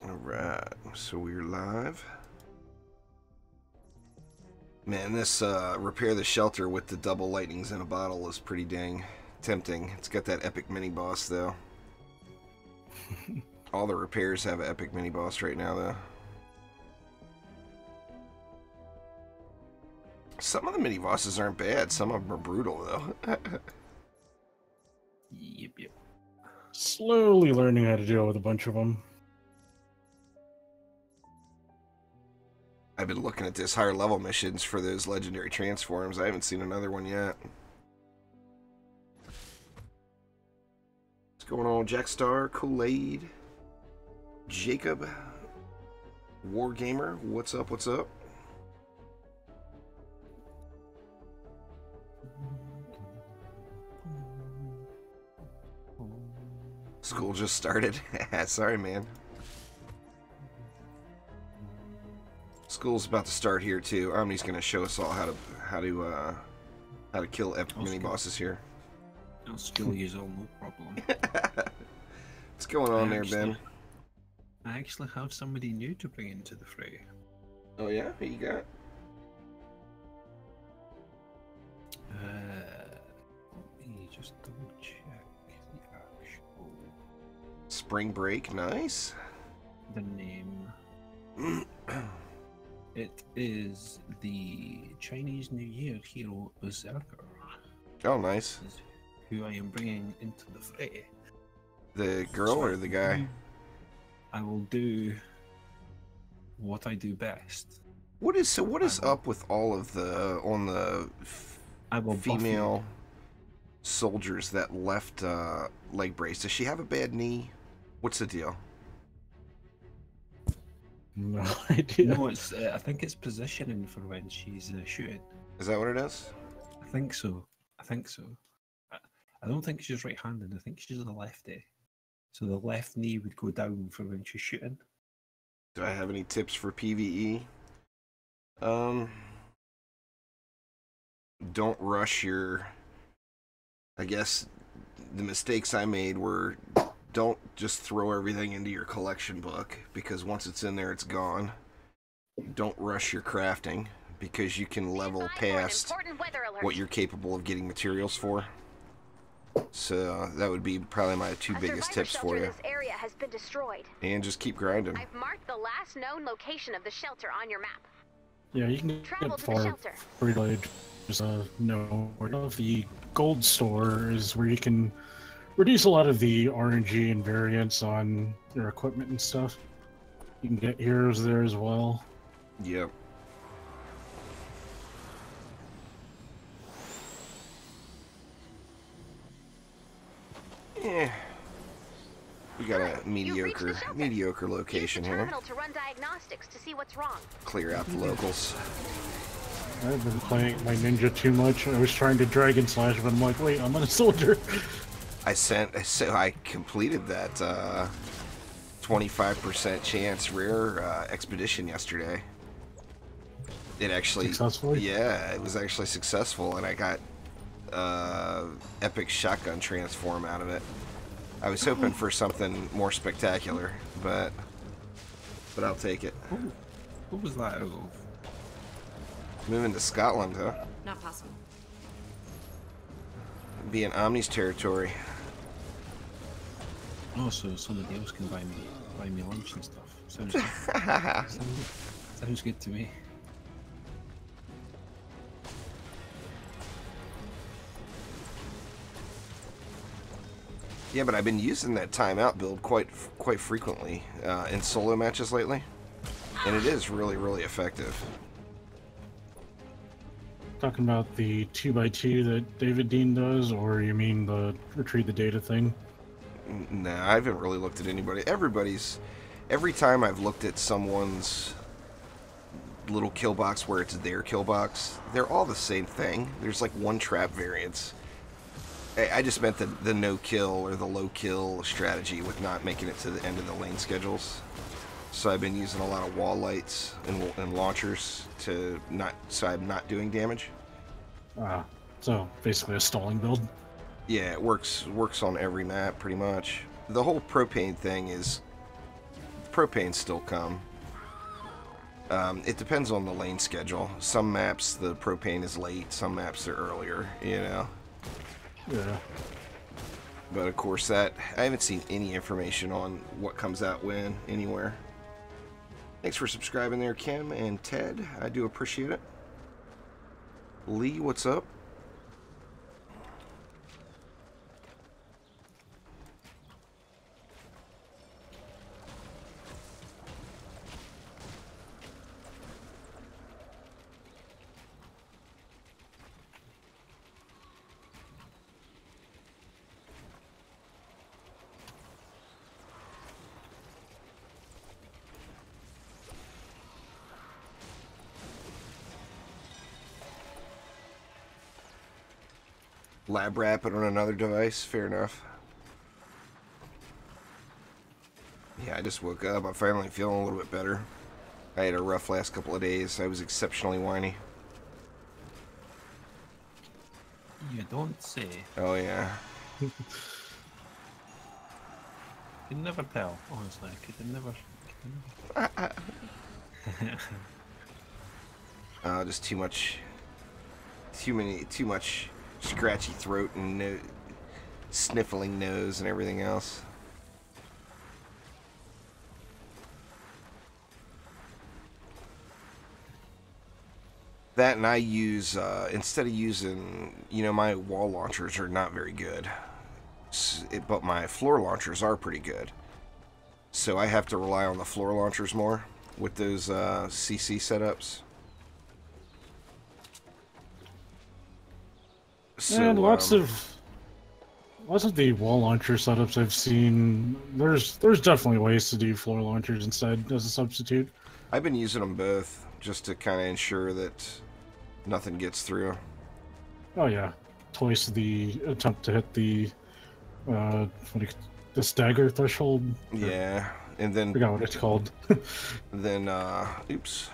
Alright, so we're live. Man, this repair the shelter with the double lightnings in a bottle is pretty dang tempting. It's got that epic mini boss though. All the repairs have an epic mini boss right now though. Some of the mini bosses aren't bad, some of them are brutal though. Yep. Slowly learning how to deal with a bunch of them. I've been looking at this higher level missions for those legendary transforms. I haven't seen another one yet. What's going on, Jackstar, Kool-Aid, Jacob, Wargamer? What's up? What's up? School just started. Sorry, man. School's about to start here too. Omni's gonna show us all how to kill epic mini bosses here. I'll skill you all, no problem. What's going on there, Ben? I actually have somebody new to bring into the fray. Oh yeah, who you got? Let me just double check the actual Spring Break, nice. the name. It is the Chinese New Year hero Berserker. Oh, nice. Is who I am bringing into the fray. The girl or the guy? I will do what I do best. What is up with all of the I will female soldiers that left leg brace? Does she have a bad knee? What's the deal? No idea. No, it's. I think it's positioning for when she's shooting. Is that what it is? I think so. I don't think she's right-handed. I think she's a lefty. So the left knee would go down for when she's shooting. Do I have any tips for PVE? Don't rush your... I guess the mistakes I made were don't just throw everything into your collection book, because once it's in there, it's gone. Don't rush your crafting, because you can level past what you're capable of getting materials for. So that would be probably my two biggest tips for you. This area has been destroyed. And just keep grinding. I've marked the last known location of the shelter on your map. Yeah, you can Travel get to the far shelter. pretty just no. The gold store is where you can reduce a lot of the RNG and variance on your equipment and stuff. You can get heroes there as well. Yep. Yeah. We got a mediocre location Use the here. terminal to run diagnostics to see what's wrong. Clear out the locals. I've been playing my ninja too much. I was trying to dragon slash, but I'm like, wait, I'm on a soldier. I completed that 25% chance rare expedition yesterday. It actually, Successfully? yeah, it was actually successful, and I got epic shotgun transform out of it. I was hoping for something more spectacular, but I'll take it. What was that? Moving to Scotland, huh? Not possible. Be in Omni's territory. Oh, so somebody else can buy me lunch and stuff. Sounds good. Sounds good to me. Yeah, but I've been using that timeout build quite frequently in solo matches lately, and it is really effective. Talking about the 2x2 that David Dean does, or you mean the retrieve the data thing? Nah, I haven't really looked at anybody. Every time I've looked at someone's little kill box where it's their kill box, they're all the same thing. There's like one trap variance. I just meant the no kill or the low kill strategy with not making it to the end of the lane schedules. So I've been using a lot of wall lights and launchers so I'm not doing damage. So basically a stalling build. Yeah, it works on every map pretty much. The whole propane thing is propanes still come. It depends on the lane schedule. Some maps the propane is late, some maps are earlier, you know. Yeah. But of course I haven't seen any information on what comes out when, anywhere. Thanks for subscribing there, Kim and Ted. I do appreciate it. Lee, what's up? Lab wrap it on another device, fair enough. Yeah, I just woke up. I'm finally feeling a little bit better. I had a rough last couple of days. I was exceptionally whiny. You don't say. Oh, yeah. You can never tell, honestly. I could never. Just too much scratchy throat and sniffling nose and everything else. That, and I use, instead of using, you know, my wall launchers are not very good, but my floor launchers are pretty good. So I have to rely on the floor launchers more with those CC setups. So, And lots of the wall launcher setups I've seen, there's definitely ways to do floor launchers instead as a substitute. I've been using them both just to kind of ensure that nothing gets through. Oh yeah, twice the attempt to hit the the stagger threshold. Yeah, and then I forgot what it's called. then oops.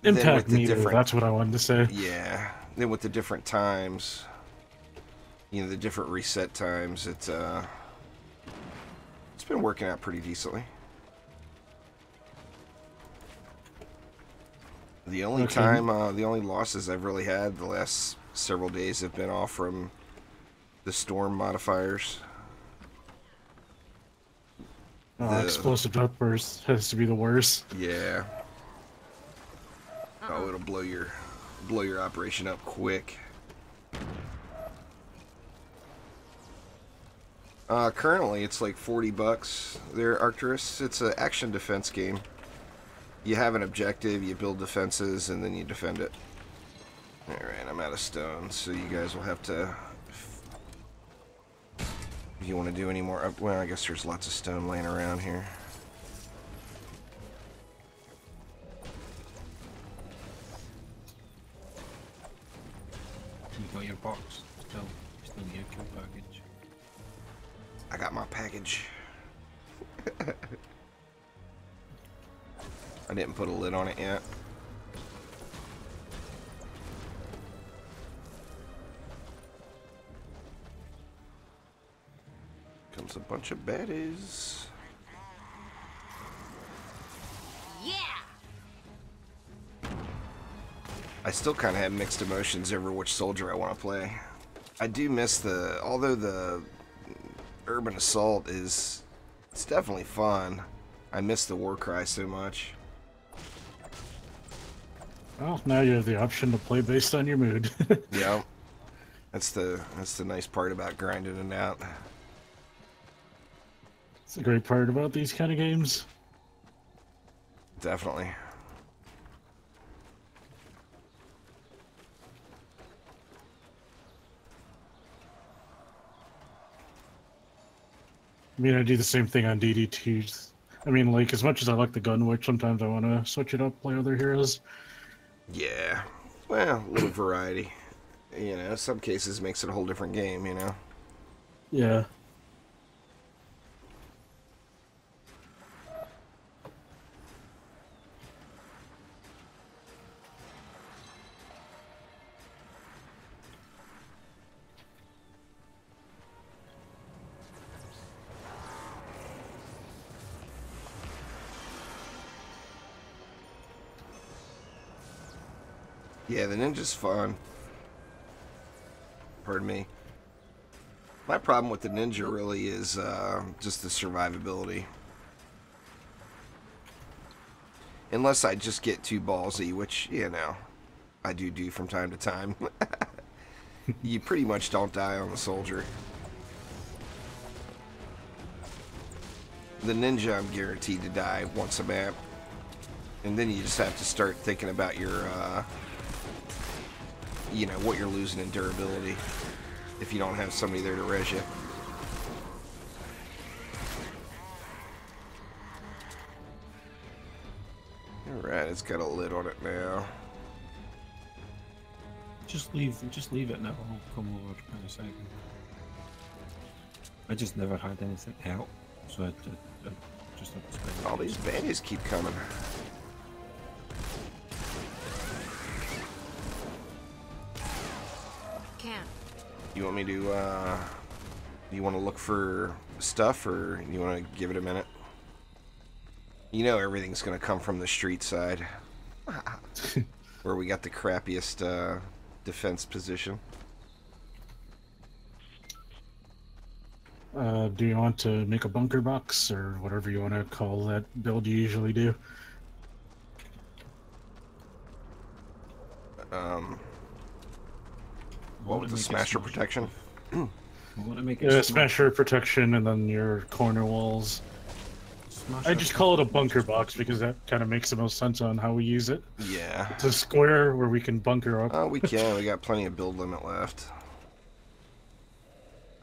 Impact meter, that's what I wanted to say. Yeah, then with the different times, you know, the different reset times, it's been working out pretty decently. The only time, the only losses I've really had the last several days have been all from the storm modifiers. Explosive outburst has to be the worst. Yeah. Oh, it'll blow your operation up quick. Currently it's like $40 there, Arcturus. It's an action defense game. You have an objective, you build defenses, and then you defend it. Alright, I'm out of stone, so you guys will have to... If you want to do any more... Well, I guess there's lots of stone laying around here. You got your box. Still need your kill package. I got my package. I didn't put a lid on it yet. Comes a bunch of baddies. Yeah! I still kind of have mixed emotions over which soldier I want to play. I do miss although the urban assault it's definitely fun. I miss the war cry so much. Well, now you have the option to play based on your mood. Yeah, that's the nice part about grinding it out. It's the great part about these kind of games. Definitely. I mean, I do the same thing on DD2s. I mean, like, as much as I like the gun witch, sometimes I want to switch it up, play other heroes. Yeah, well, a little variety. You know, some cases makes it a whole different game, you know? Yeah. Yeah, the ninja's fun. Pardon me. My problem with the ninja really is just the survivability. Unless I just get too ballsy, which, you know, I do from time to time. You pretty much don't die on the soldier. The ninja, I'm guaranteed to die once a map. And then you just have to start thinking about your, you know, what you're losing in durability if you don't have somebody there to res you. Alright, it's got a lid on it now. Just leave it now. I'll come over in a second. I just never had anything help, so I just have to spend. All these baddies keep coming. Can't. You want me to, you want to look for stuff, or you want to give it a minute? You know everything's going to come from the street side. Where we got the crappiest, defense position. Do you want to make a bunker box, or whatever you want to call that build you usually do? What was the smasher protection? I want to make it Smasher protection, and then your corner walls. I just call it a bunker box because that kind of makes the most sense on how we use it. Yeah. It's a square where we can bunker up. Oh, we can. We got plenty of build limit left.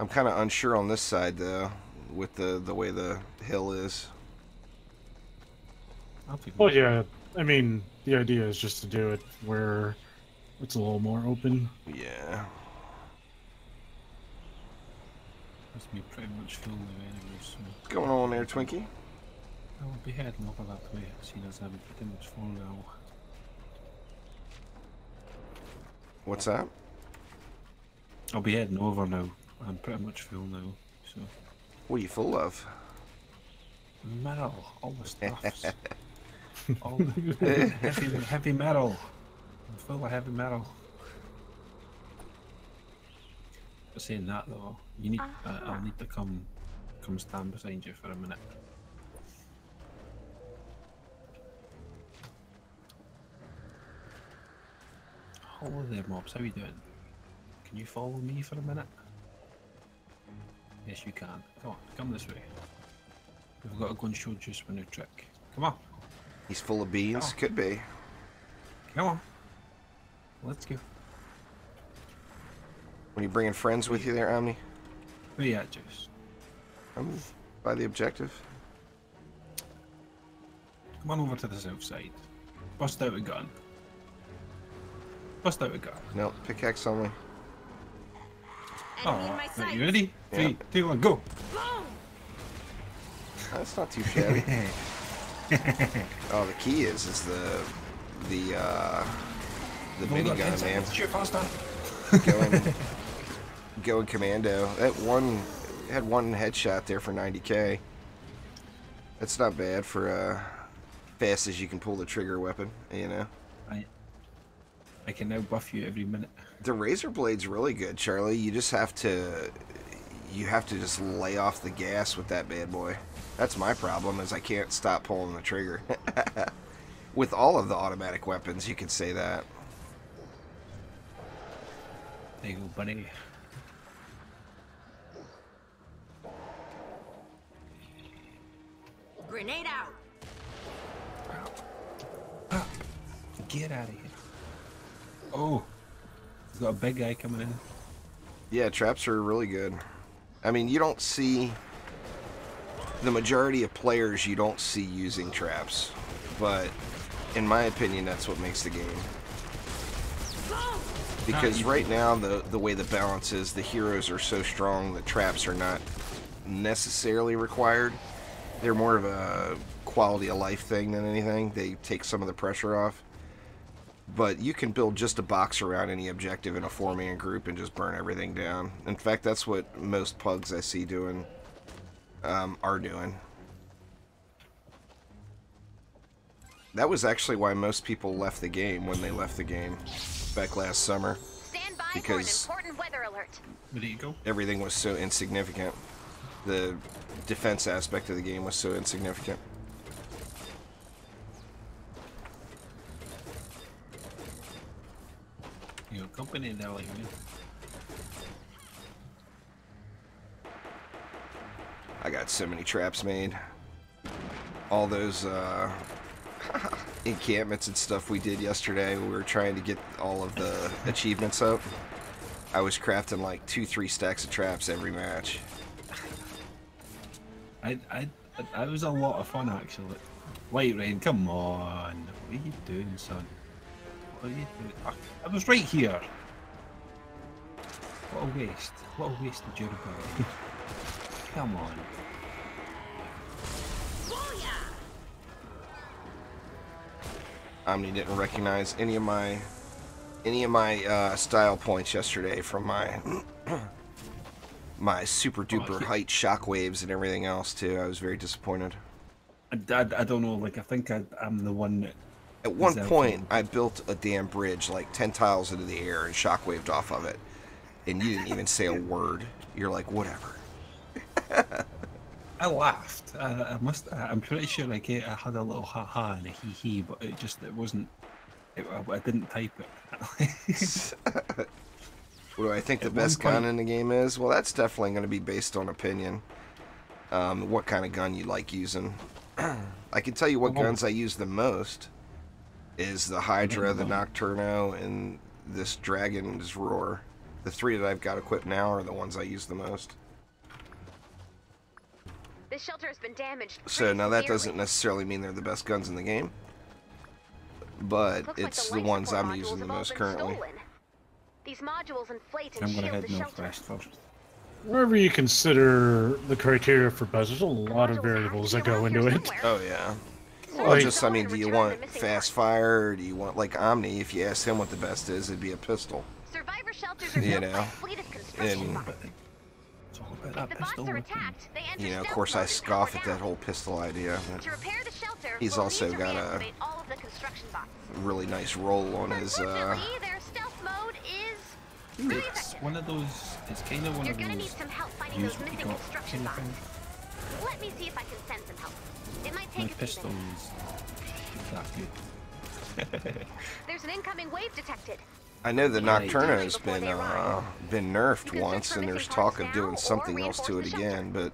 I'm kind of unsure on this side, though, with the way the hill is. Well, yeah. I mean, the idea is just to do it where it's a little more open. Yeah. Must be pretty much full now anyway, so What's going on there, Twinkie? I'll be heading over that way, seeing as I'm pretty much full now. What's that? I'll be heading over now. I'm pretty much full now, so. What are you full of? Metal, all the stuffs. All the heavy metal. I'm full of heavy metal. But saying that though, you need. I'll need to come stand beside you for a minute. Hello there, mobs. How you doing? Can you follow me for a minute? Yes, you can. Come on, come this way. We've got to go and show Juice a new trick. Come on. He's full of beans? Oh. Could be. Come on. Let's go. When you bringing friends with you there, Omni? Where you at, Juice? I'm by the objective. Come on over to the south side. Bust out a gun. Bust out a gun. No, pickaxe only. Enemy in my Right, sights. you ready? Yeah. 3, 2, 1, go! Boom! That's not too shabby. Oh, the key is the minigun, man. Shoot faster! Going commando. That one had one headshot there for 90k. That's not bad for fast as you can pull the trigger weapon, you know. I can now buff you every minute. The razor blade's really good, Charlie. You have to just lay off the gas with that bad boy. That's my problem, is I can't stop pulling the trigger. With all of the automatic weapons, you could say that. There you go, buddy. Grenade out. Get out of here. Oh, we've got a big guy coming in. Yeah, traps are really good. I mean, you don't see... The majority of players you don't see using traps. But, in my opinion, that's what makes the game. Because right now, the way the balance is, the heroes are so strong that traps are not necessarily required. They're more of a quality of life thing than anything. They take some of the pressure off. But you can build just a box around any objective in a 4-man group and just burn everything down. In fact, that's what most pugs I see doing are doing. That was actually why most people left the game when they left the game back last summer. Stand by Because for an important weather alert. Ready to go? everything was so insignificant. The defense aspect of the game was so insignificant. You know, company there like me. I got so many traps made. All those encampments and stuff we did yesterday, we were trying to get all of the achievements up. I was crafting like 2-3 stacks of traps every match. I was a lot of fun actually. White Rain, come on. What are you doing, son? What are you doing? I was right here. What a waste. What a waste of durability. Come on. Omni didn't recognize any of my style points yesterday from my my super duper height shockwaves and everything else too. I was very disappointed. I don't know, like I think I'm the one that... At one point, I built a damn bridge like 10 tiles into the air and shockwaved off of it. And you didn't even say a word. You're like, whatever. I laughed. I'm pretty sure I had a little ha-ha and a hee-hee, but it wasn't... I didn't type it. What do I think the best gun in the game is? Well, that's definitely going to be based on opinion. What kind of gun you like using. I can tell you what guns I use the most is the Hydra, the Nocturno, and this Dragon's Roar. The 3 that I've got equipped now are the ones I use the most. This shelter has been damaged. So now that doesn't necessarily mean they're the best guns in the game, but it's the ones I'm using the most currently. These modules inflate and I'm gonna shield head the shelter. northwest first. Wherever you consider the criteria for buzz, there's a lot of variables that go into it. Oh yeah. Well, just, I mean, do you want fast fire, or do you want, like Omni, if you ask him what the best is, it'd be a pistol. Survivor shelters are You built know, by a fleet of construction and, bots. It's all about If that the bots pistol. are attacked, they enter you know, of stealth course I mode and scoff power at that down. whole pistol idea, but To repair the shelter, he's we'll also need to got a reactivate all of the construction bots. really nice roll on his, Unfortunately, their stealth mode is really It's effective. one of those... It's kind of one You're of gonna need those... some help finding Use those what you missing got construction kind of bots. thing. Let me see if I can send some help. It might My take a few pistol minutes. is that good. There's an incoming wave detected. I know the Right. Nocturno's Before they arrive. been nerfed You can once, search for and there's missing talk parts of doing now something or else to it reinforce the shelter. again, but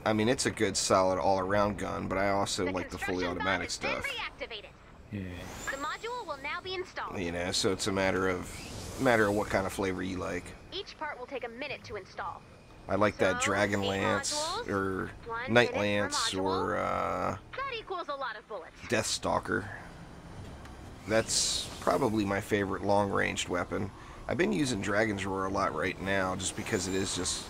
I mean, it's a good, solid, all-around gun, but I also The like the fully construction bot automatic has been stuff. reactivated. Yeah. The module will now be installed. You know, so it's a matter of what kind of flavor you like. Each part will take a minute to install. I like that So, Dragon 8 Lance, modules, or 1 Night minute per Lance, module. or That equals a lot of bullets. Death Stalker. That's probably my favorite long-ranged weapon. I've been using Dragon's Roar a lot right now, just because it is just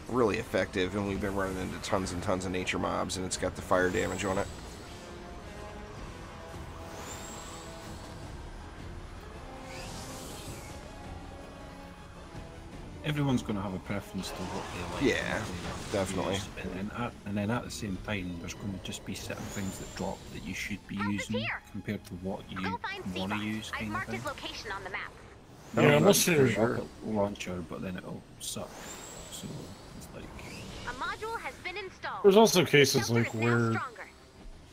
really effective, and we've been running into tons and tons of nature mobs, and it's got the fire damage on it. Everyone's going to have a preference to what they like. Yeah, and what definitely. use. And then at the same time, there's going to just be certain things that drop that you should be Help is using here. compared to what you Go find want to Seabot. use, I've kind of marked thing. his location on the map. Yeah, unless There's you're... a rocket launcher, but then it'll suck. So it's like... A module has been installed. There's also cases Shelter like is now where, stronger.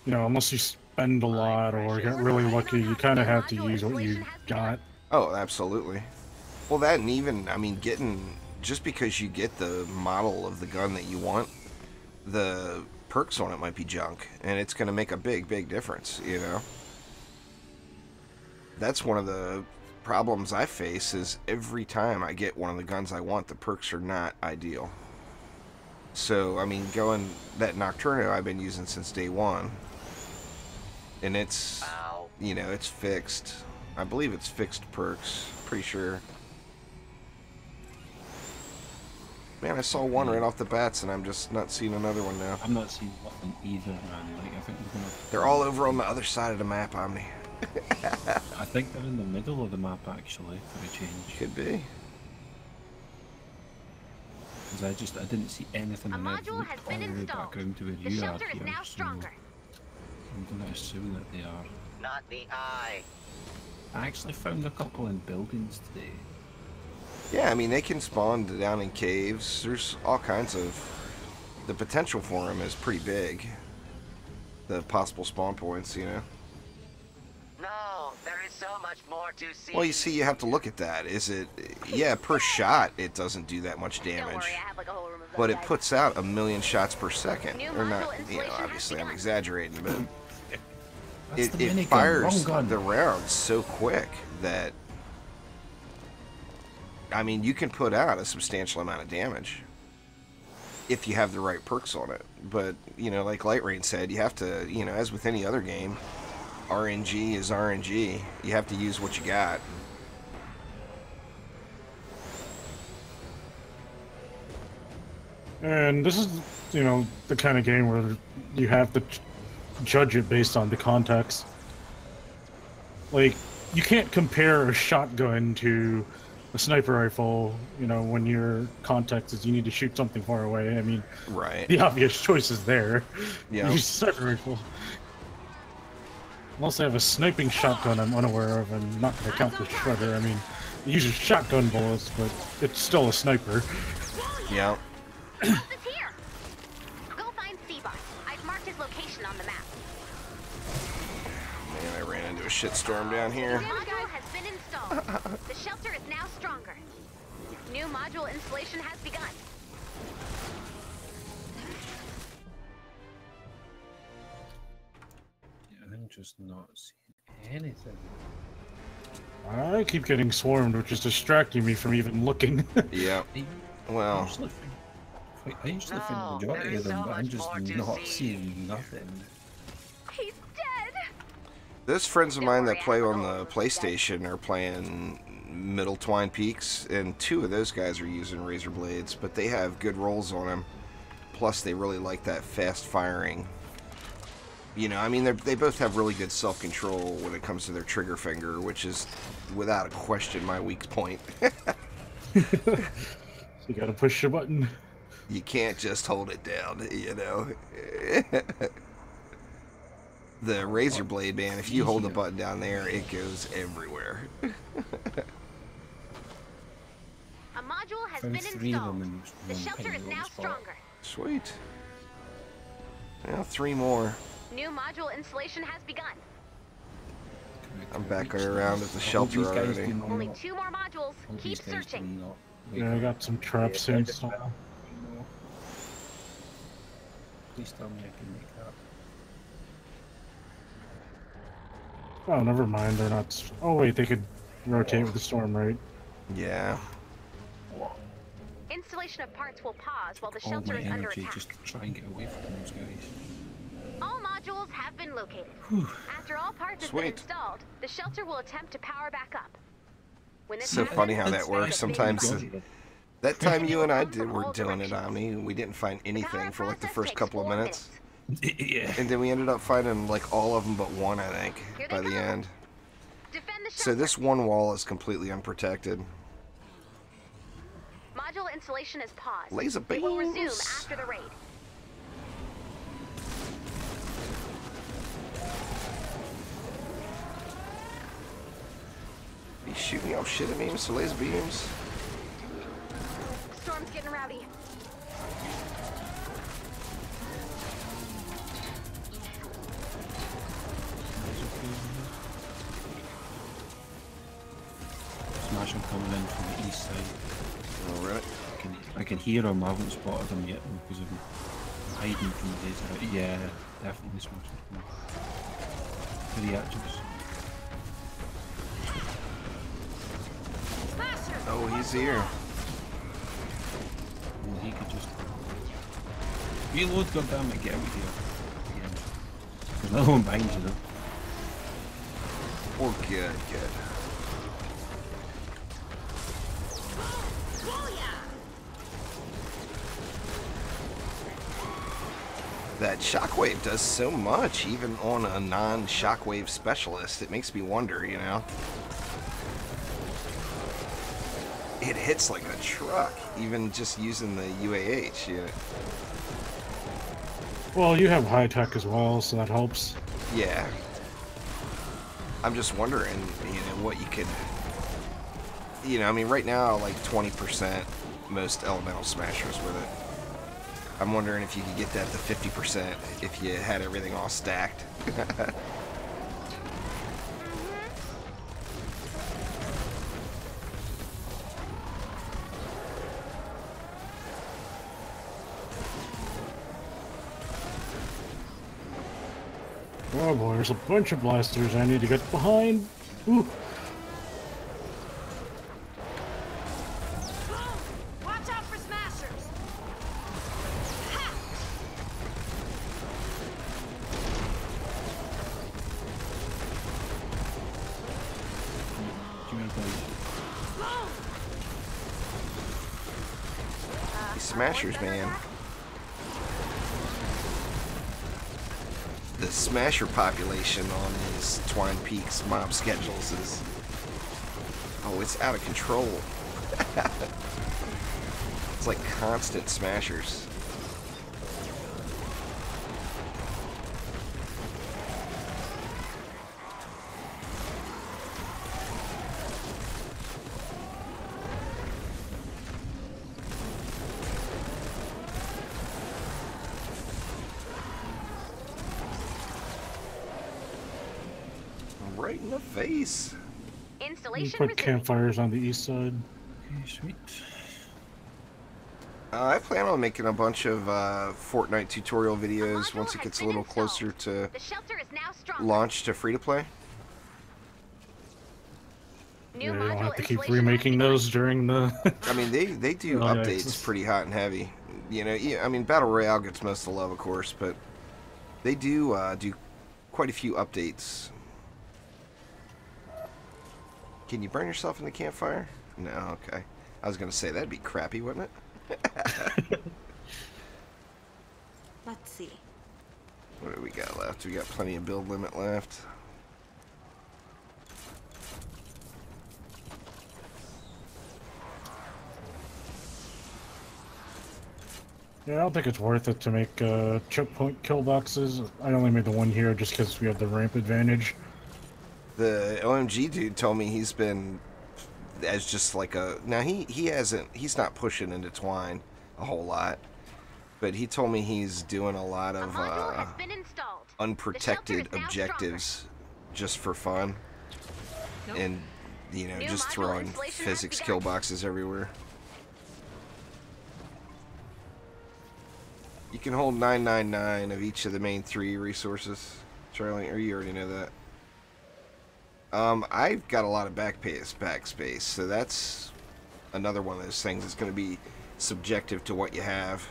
you know, unless you spend a lot or get really lucky, you kind of have to use what you got. Oh, absolutely. Well, that, and even, I mean, just because you get the model of the gun that you want, the perks on it might be junk, and it's going to make a big, big difference, you know? That's one of the problems I face, is every time I get one of the guns I want, the perks are not ideal. So, I mean, that Nocturno I've been using since day one, and it's, you know, it's fixed. I believe it's fixed perks, pretty sure. Man, I saw one right off the bats, and I'm just not seeing another one now. I'm not seeing nothing either, man. Like, I think we're gonna... They're all over on the other side of the map, Omni. I think they're in the middle of the map, actually, for a change. Could be. Because I didn't see anything, A and I module looked has all been the way installed. back around to where The you are shelter is here, now so... stronger. I'm going to assume that they are. Not the eye. I actually found a couple in buildings today. Yeah, I mean, they can spawn down in caves. There's all kinds of... The potential for them is pretty big. The possible spawn points, you know? No, there is so much more to see. Well, you see, you have to look at that. Is it... Yeah, per shot, it doesn't do that much Don't damage. worry, I have like a whole room of those But it guys. puts out 1,000,000 shots per second. New Or not, module you know, installation has obviously I'm begun. exaggerating, but... That's the It minigun, fires wrong gun. the rounds so quick that... I mean, you can put out a substantial amount of damage if you have the right perks on it. But, you know, like Light Rain said, you have to, you know, as with any other game, RNG is RNG. You have to use what you got. And this is, you know, the kind of game where you have to judge it based on the context. Like, you can't compare a shotgun to a sniper rifle, you know, when your context is you need to shoot something far away. I mean, Right. the obvious choice is there. Yeah. Use sniper rifle. Unless I have a sniping shotgun I'm unaware of, I'm not going to count the shredder. I mean, it uses shotgun bullets, but it's still a sniper. Yeah. Boss is here. Go find C-Boss. I've marked his location on the map. Man, I ran into a shitstorm down here. New module has been installed. The shelter is now stronger. New module installation has begun. Yeah, I'm just not seeing anything. I keep getting swarmed, which is distracting me from even looking. Yeah. Well, I usually find No, the majority there of is them, so but I'm much just more to not see. seeing nothing. He's dead. those friends of Don't mine worry, that I play have a on whole the room of PlayStation are playing Middle Twine Peaks, and 2 of those guys are using razor blades, but they have good rolls on them. Plus, they really like that fast firing. You know, I mean, they both have really good self-control when it comes to their trigger finger, which is, without a question, my weak point. So you gotta push your button. You can't just hold it down, you know. The razor blade, man, if you hold the button down there, it goes everywhere. A module has Found been 3 of them installed. in The one shelter tiny is little now spot. stronger. Sweet. Well, 3 more. New module installation has begun. I'm back around at the shelter These guys already. do not- Only 2 more modules. all these Keep guys do searching. not wake Yeah, I up. got some traps installed. Please tell me I can make that. Oh, never mind. They're not. Oh wait, they could rotate with the storm, right? Yeah. Installation of parts will pause while the All shelter my is under energy attack. just to try and get away from those guys. All modules have been located. After all parts have Sweet. been installed, the shelter will attempt to power back up. When this So happens, funny how that It's works. actually Sometimes good. that time you and I were doing it, Omni, we didn't find anything for like the first couple of minutes. Yeah. And then we ended up finding like all of them but one, I think, Here they by the come. end. Defend the shelter. So this one wall is completely unprotected. Module installation is paused. Laser It will resume beams. after the raid. He's shooting all shit at me with some laser beams. Storm's getting rowdy. Smash him coming in from the east side. Oh, really? I can hear him. I haven't spotted him yet because I'm hiding from the laser. Yeah, definitely smash him. 3 actions. Oh, he's here. Well, he could just reload. Goddammit, get out of here. Yeah. There's another one behind you though. Oh, good, good. That shockwave does so much, even on a non-shockwave specialist. It makes me wonder, you know? It hits like a truck, even just using the UAH, you know? Well, you have high tech as well, so that helps. Yeah. I'm just wondering, you know, what you could... You know, I mean, right now, like 20% most elemental smashers with it. I'm wondering if you could get that to 50% if you had everything all stacked. Oh boy, there's a bunch of blasters I need to get behind. Ooh. Watch out for smashers! Ha! Do you know These smashers, man. The smasher population on these Twine Peaks mob schedules is... Oh, it's out of control. It's like constant smashers. Right in the face. You Installation put resumed. campfires on the east side. Okay, sweet. I plan on making a bunch of Fortnite tutorial videos module once it has gets a been little installed. closer to The shelter is now strong. launch to free-to-play. New Yeah, you don't module have to keep installation remaking has those during the... I mean, they do Oh, yeah, updates it's- pretty hot and heavy. You know, yeah, I mean, Battle Royale gets most of the love, of course, but they do do quite a few updates. Can you burn yourself in the campfire? No, okay. I was gonna say that'd be crappy, wouldn't it? Let's see. What do we got left? We got plenty of build limit left. Yeah, I don't think it's worth it to make choke point kill boxes. I only made the one here just because we have the ramp advantage. The OMG dude told me he's been as just like a... Now, he's not pushing into Twine a whole lot, but he told me he's doing a lot A of module has been installed. unprotected The shelter is now objectives just for fun. Nope. And, you know, New just module throwing installation physics has kill begun. boxes everywhere. You can hold 999 of each of the main 3 resources, Charlie, or you already know that. I've got a lot of backspace, so that's another one of those things that's going to be subjective to what you have.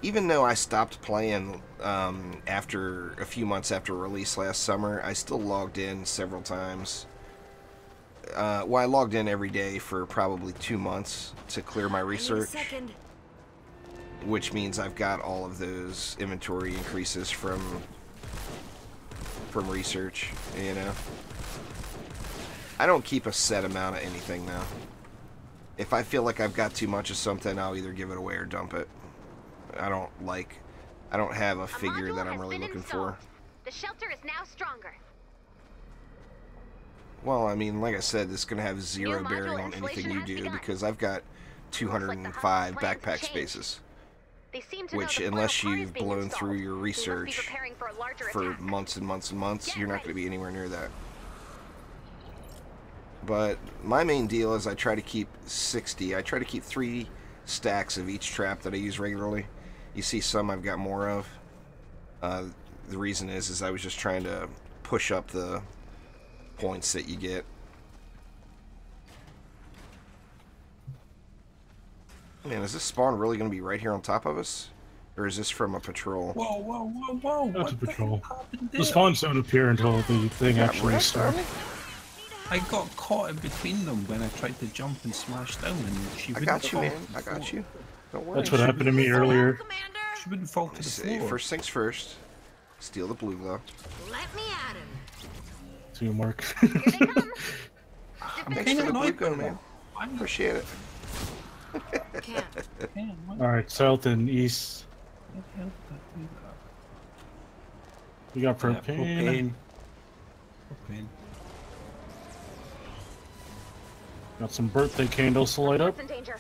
Even though I stopped playing after a few months after release last summer, I still logged in several times. Well, I logged in every day for probably 2 months to clear my I need a research, second. which means I've got all of those inventory increases from research, you know. I don't keep a set amount of anything now. If I feel like I've got too much of something, I'll either give it away or dump it. I don't have a figure module that I'm has really been looking installed. for. The shelter is now stronger. Well, I mean, like I said, this is going to have zero module bearing on anything installation you has do begun. because I've got Looks like the 205 Hunt's plans backpack have changed. spaces. They seem to Which, know the unless final part is you've being blown installed. through your They must be research preparing for a larger for attack. months and months and months, Get you're not ready. going to be anywhere near that. But my main deal is I try to keep 60. I try to keep 3 stacks of each trap that I use regularly. You see some I've got more of. The reason is I was just trying to push up the points that you get. Man, is this spawn really going to be right here on top of us? Or is this from a patrol? Whoa, whoa, whoa, whoa! That's a What the patrol. hell happened The there? spawns don't appear until the thing Got actually wrecked, starts. buddy. I got caught in between them when I tried to jump and smash down, and she I wouldn't got you, fall man. to the I got floor. you. Don't worry. That's what happened to me earlier. Commander, She wouldn't fall to the Let's see. floor. First things first. Steal the blue glow. let me at him. See you, Mark. Here they come. I'm Thanks kinda for the blue annoyed glow, by man. that. Why not? Appreciate it. Can't. Man, what Alright, south and east. the hell did I do You got Yeah, propane. Propane. Got some birthday candles to light up. It's in danger.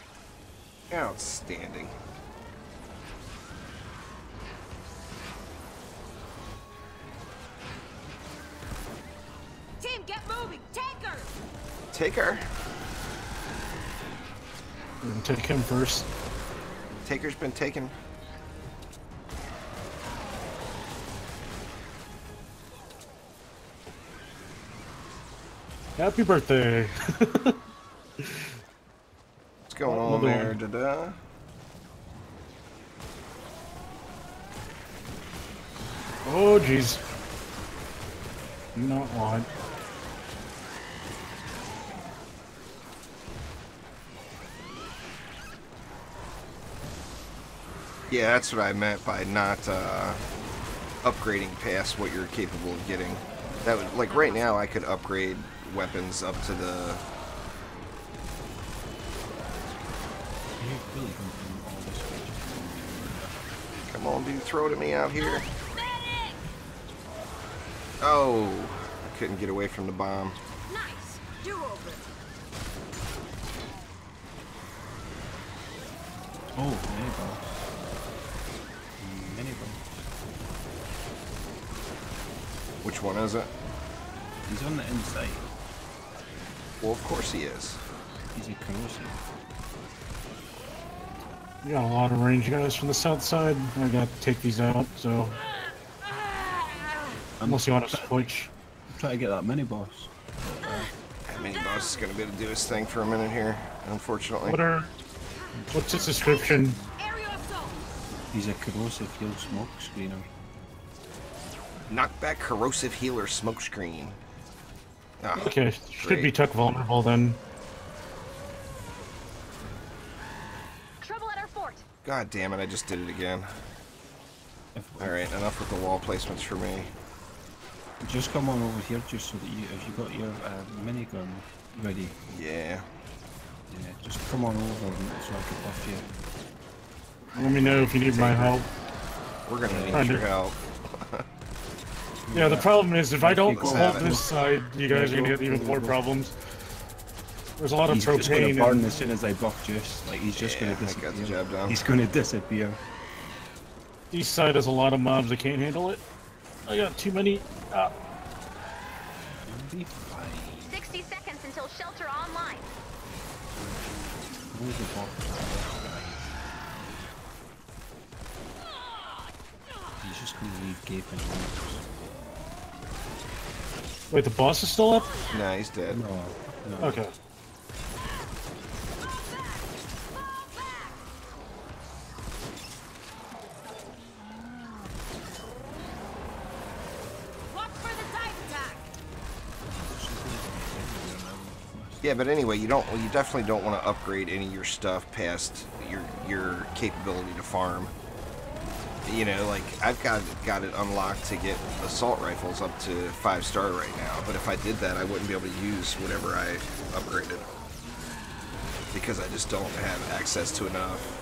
Outstanding. Team, get moving! Take her! Take her. We're gonna take him first. Taker's been taken. Happy birthday! What's going on Another there? one. Da-da. Oh jeez. Do not want. Yeah, that's what I meant by not upgrading past what you're capable of getting. That would, like right now, I could upgrade weapons up to the. You really come from all this way just Come on, dude, throw it at me out here. Oh, I couldn't get away from the bomb. Nice! Do over! Oh, mini boss. Mini boss. Which one is it? He's on the inside. Well, of course he is. He's a corrosive. We got a lot of range guys from the south side. I got to take these out, so unless you want to switch. Try to get that mini boss. That mini boss is gonna be able to do his thing for a minute here, unfortunately. What's his description? Aerial assault! He's a corrosive heal smoke screener. Knockback corrosive healer smokescreen. Ah, Okay, should be great. tuck vulnerable then. Trouble at our fort. God damn it! I just did it again. If, All right, enough with the wall placements for me. Just come on over here, just so that you, if you got your minigun ready, Yeah. yeah, just come on over so I can buff you. Let me know if you need my help. We're gonna need Kinda. your help. Yeah, the problem is if I don't Let's hold have it. this side, you guys are gonna get even more problems. There's a lot of He's just gonna propane. burn And, as soon as I buff Juice. Like he's just Yeah, gonna I got the disappear. job done. He's gonna disappear. east side has a lot of mobs that can't handle it. I got too many. You'll be fine. 60 seconds until shelter online. Hold the box. He's just gonna leave gaping holes. Wait, the boss is still up? Nah, he's dead. No, no. Okay. Watch for the dive attack! Yeah, but anyway, you definitely don't want to upgrade any of your stuff past your capability to farm. You know, like I've got it unlocked to get assault rifles up to 5-star right now, but if I did that, I wouldn't be able to use whatever I upgraded because I just don't have access to enough.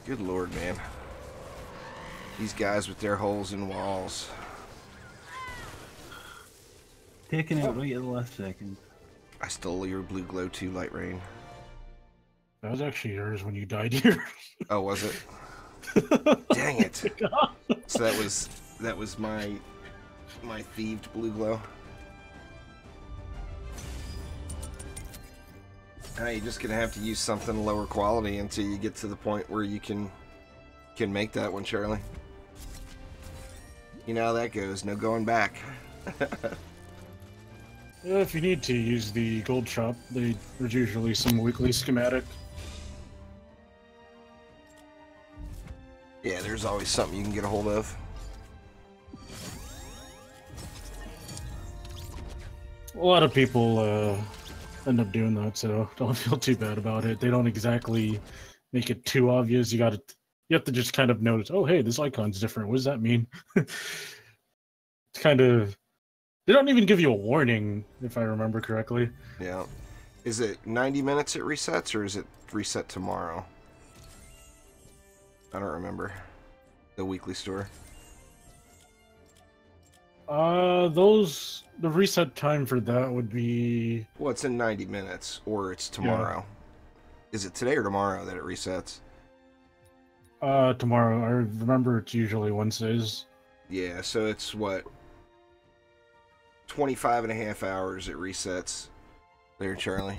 Good lord, man. These guys with their holes in walls. Taking it right at the last second. I stole your blue glow 2 light rain. That was actually yours when you died here. Oh, was it? Dang it! So that was my thieved blue glow. You're just gonna have to use something lower quality until you get to the point where you can make that one, Charlie. You know how that goes. No going back. Yeah, if you need to use the gold shop, there's usually some weekly schematic. Yeah, there's always something you can get a hold of. A lot of people end up doing that, so don't feel too bad about it. They don't exactly make it too obvious. You have to just kind of notice, oh hey, this icon's different. What does that mean? It's kind of, they don't even give you a warning, if I remember correctly. Yeah. Is it 90 minutes it resets, or is it reset tomorrow? I don't remember. The weekly store. The reset time for that would be... Well, it's in 90 minutes, or it's tomorrow. Yeah. Is it today or tomorrow that it resets? Tomorrow. I remember it's usually Wednesdays. Yeah, so it's what? 25 and a half hours it resets. There, Charlie.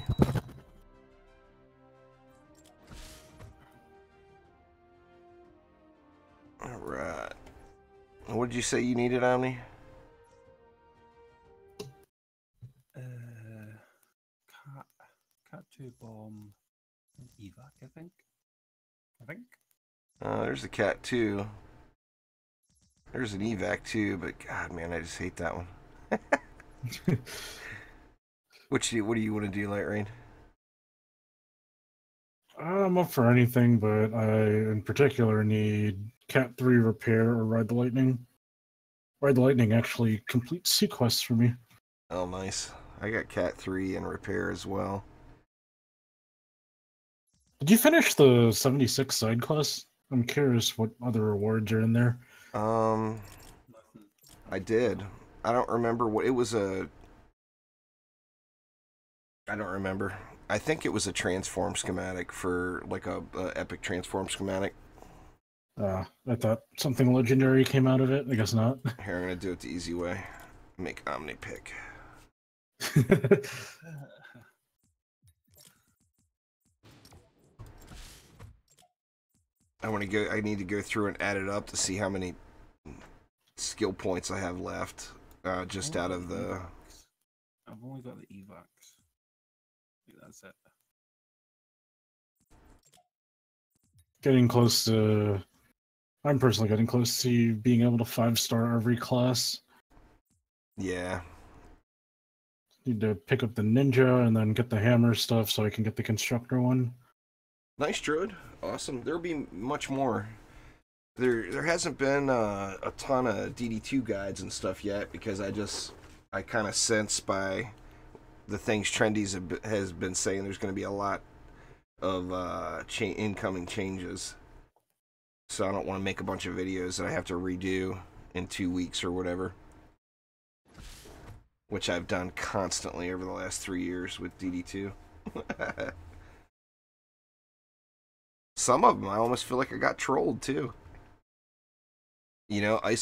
Alright. What did you say you needed, Omni? Cat 2 bomb, evac, I think. There's the Cat 2. There's an evac too, but God, man, I just hate that one. What do you want to do, Light Rain? I'm up for anything, but I, in particular, need Cat 3 repair or Ride the Lightning. Ride the Lightning actually completes sea quests for me. Oh, nice. I got Cat 3 and repair as well. Did you finish the 76 side quests? I'm curious what other rewards are in there. I did. I don't remember what it was. I don't remember. I think it was a transform schematic for like a epic transform schematic. I thought something legendary came out of it. I guess not. Here, I'm gonna do it the easy way. Make Omni pick. I need to go through and add it up to see how many skill points I have left. Just out of the. I've only got the evacs. I think that's it. Getting close to. I'm personally getting close to being able to 5-star every class. Yeah. Need to pick up the ninja and then get the hammer stuff so I can get the constructor one. Nice, Druid. Awesome. There'll be much more. There hasn't been a ton of DD2 guides and stuff yet because I kind of sense by the things Trendy's has been saying there's going to be a lot of incoming changes. So I don't want to make a bunch of videos that I have to redo in 2 weeks or whatever. Which I've done constantly over the last 3 years with DD2. Some of them, I almost feel like I got trolled too. You know, I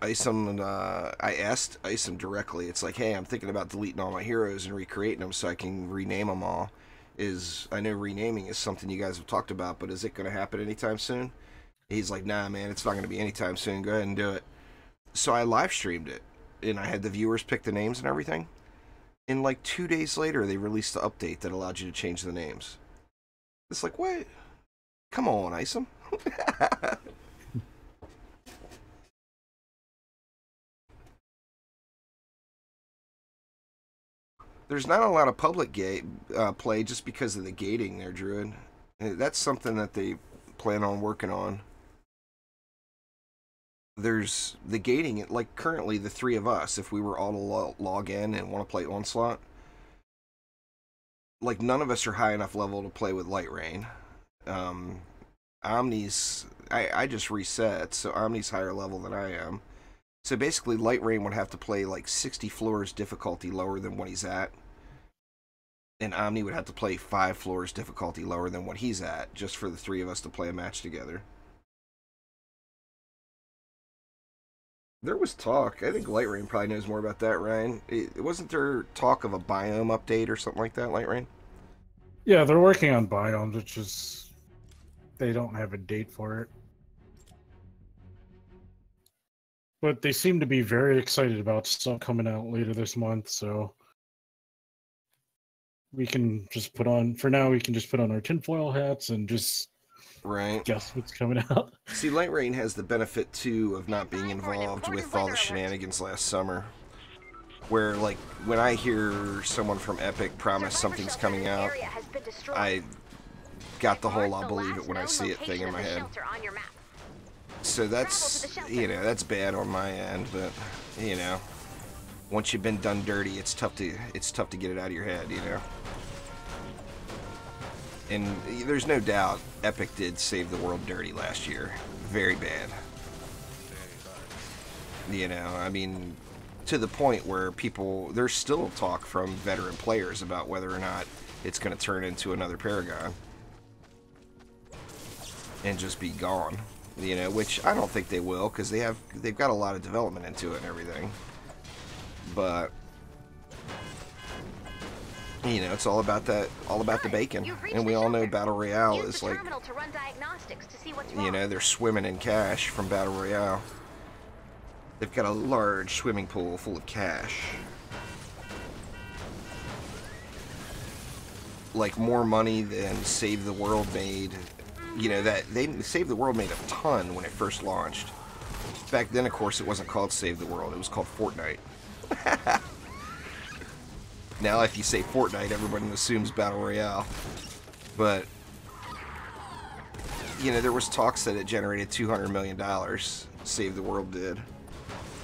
asked Isom directly. It's like, hey, I'm thinking about deleting all my heroes and recreating them so I can rename them all. I know renaming is something you guys have talked about, but is it going to happen anytime soon? He's like, nah, man, it's not going to be anytime soon. Go ahead and do it. So I live streamed it, and I had the viewers pick the names and everything. And like 2 days later, they released the update that allowed you to change the names. It's like, what? Come on, Isom. There's not a lot of public play just because of the gating there, Druid. That's something that they plan on working on. There's the gating, like currently the three of us, if we were all to log in and want to play Onslaught, like none of us are high enough level to play with Light Rain. Omni's, I just reset, so Omni's higher level than I am. So basically Light Rain would have to play like 60 floors difficulty lower than what he's at. And Omni would have to play 5 floors difficulty lower than what he's at, just for the three of us to play a match together. There was talk. I think Light Rain probably knows more about that, Ryan. Wasn't there talk of a biome update or something like that, Light Rain? Yeah, they're working on biomes, which is... They don't have a date for it. But they seem to be very excited about stuff coming out later this month, so... We can just put on... For now, we can just put on our tinfoil hats and just... Right. Guess what's coming out. See, Light Rain has the benefit, too, of not being involved with all the shenanigans last summer. Where, like, when I hear someone from Epic promise something's coming out, I got the whole I'll believe it when I see it thing in my head. So that's, you know, that's bad on my end, but, you know, once you've been done dirty, it's tough to get it out of your head, you know. And there's no doubt Epic did save the world dirty last year. Very bad. You know, I mean, to the point where there's still talk from veteran players about whether or not it's going to turn into another Paragon and just be gone. You know, which I don't think they will, because they've got a lot of development into it and everything. But you know, it's all about the bacon, and we all know Battle Royale is like, you know, they're swimming in cash from Battle Royale. They've got a large swimming pool full of cash. Like more money than Save the World made. You know, that Save the World made a ton when it first launched. Back then, of course, it wasn't called Save the World. It was called Fortnite. Now, if you say Fortnite, everybody assumes Battle Royale. But, you know, there was talks that it generated $200 million. Save the World did.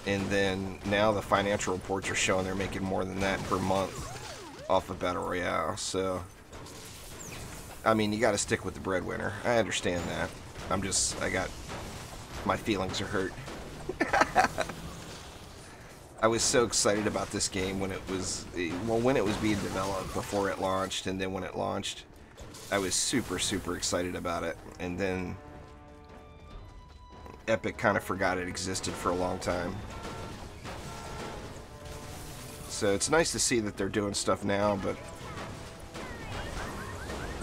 And then now the financial reports are showing they're making more than that per month off of Battle Royale. So, I mean, you got to stick with the breadwinner. I understand that. My feelings are hurt. I was so excited about this game when it was being developed, before it launched, and then when it launched, I was super, super excited about it. And then Epic kind of forgot it existed for a long time. So it's nice to see that they're doing stuff now, but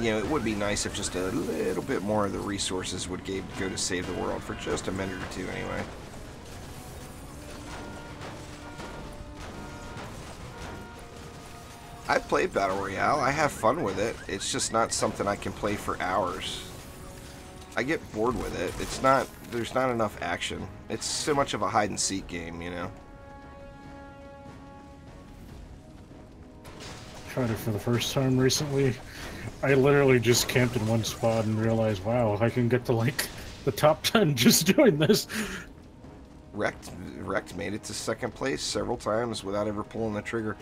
you know, it would be nice if just a little bit more of the resources would go to Save the World for just a minute or two anyway. I play Battle Royale. I have fun with it. It's just not something I can play for hours. I get bored with it. There's not enough action. It's so much of a hide and seek game, you know. Tried it for the first time recently. I literally just camped in one spot and realized, wow, I can get to like the top 10 just doing this. Wrecked made it to second place several times without ever pulling the trigger.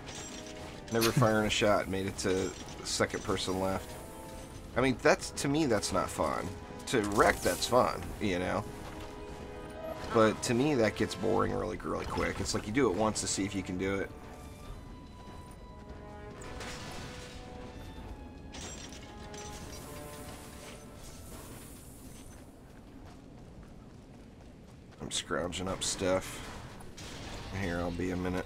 Never firing a shot, made it to second person left. I mean, to me, that's not fun. To wreck, that's fun, you know. But to me, that gets boring really, really quick. It's like you do it once to see if you can do it. I'm scrounging up stuff. Here, I'll be a minute.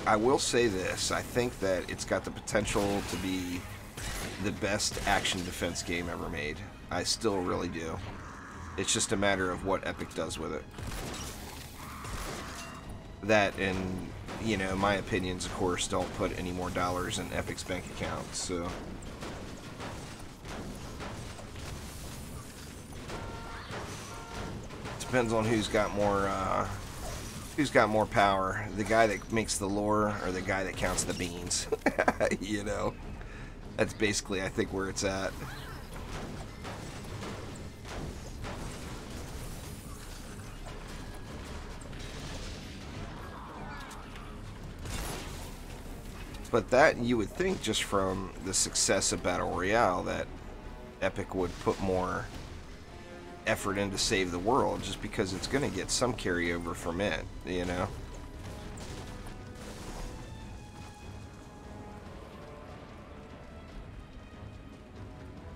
I will say this, I think that it's got the potential to be the best action defense game ever made. I still really do. It's just a matter of what Epic does with it. That, and, you know, my opinions, of course, don't put any more dollars in Epic's bank account, so... Depends on who's got more power, the guy that makes the lore or the guy that counts the beans. You know, that's basically, I think, where it's at. But that, you would think, just from the success of Battle Royale, that Epic would put more effort into Save the World, just because it's going to get some carryover from it, you know.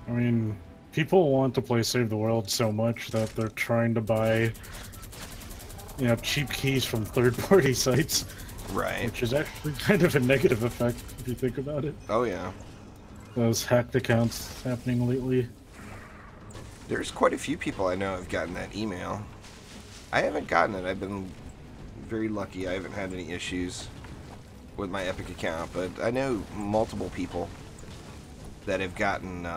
I mean, people want to play Save the World so much that they're trying to buy, you know, cheap keys from third-party sites. Right. Which is actually kind of a negative effect, if you think about it. Oh, yeah. Those hacked accounts happening lately. There's quite a few people I know have gotten that email. I haven't gotten it. I've been very lucky. I haven't had any issues with my Epic account, but I know multiple people that have gotten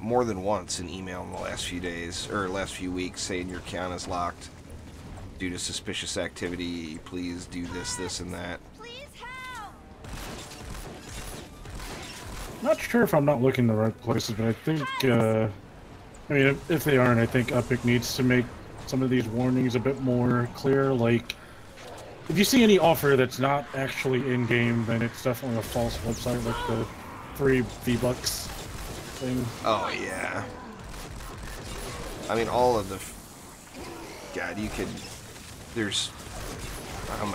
more than once an email in the last few days, or last few weeks, saying your account is locked due to suspicious activity. Please do this, this, and that. Please help! Not sure if I'm not looking the right places, but I think, I mean, if they aren't, I think Epic needs to make some of these warnings a bit more clear. Like, If you see any offer that's not actually in game, then it's definitely a false website, like the free V-Bucks thing. Oh yeah. I mean, all of the. God, you could. There's.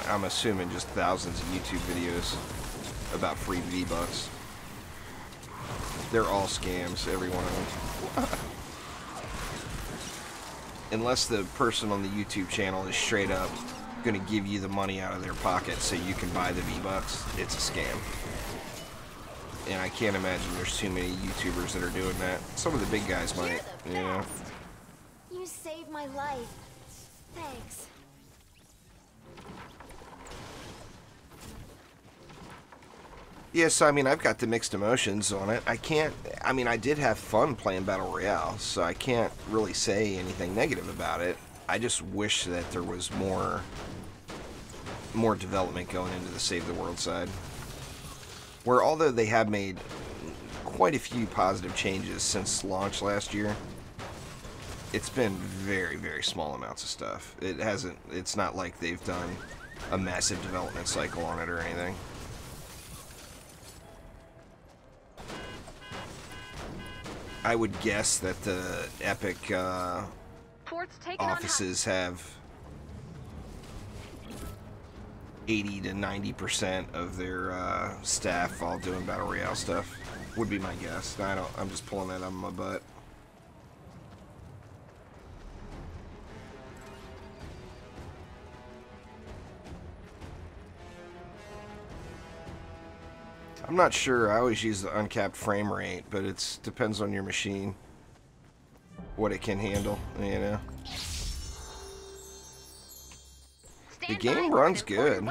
I'm assuming just thousands of YouTube videos about free V-Bucks. They're all scams, every one of them. Unless the person on the YouTube channel is straight up going to give you the money out of their pocket so you can buy the V-Bucks, it's a scam. And I can't imagine there's too many YouTubers that are doing that. Some of the big guys might, you know. You saved my life. Thanks. Yes, I mean, I've got the mixed emotions on it. I mean, I did have fun playing Battle Royale, so I can't really say anything negative about it. I just wish that there was more development going into the Save the World side. Where although they have made quite a few positive changes since launch last year, it's been very, very small amounts of stuff. It's not like they've done a massive development cycle on it or anything. I would guess that the Epic Fort's taken on offices have 80 to 90% of their staff all doing Battle Royale stuff. Would be my guess. I'm just pulling that out of my butt. I'm not sure. I always use the uncapped frame rate, but it depends on your machine, what it can handle, you know. The game runs good.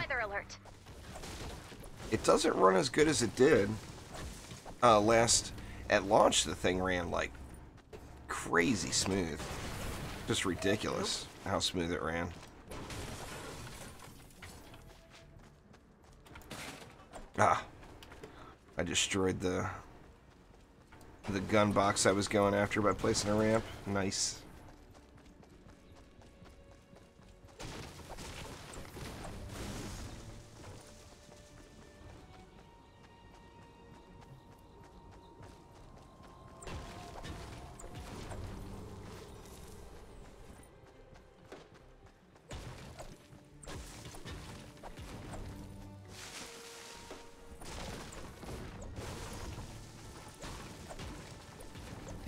It doesn't run as good as it did. At launch, the thing ran like crazy smooth. Just ridiculous how smooth it ran. I destroyed the gun box I was going after by placing a ramp. Nice.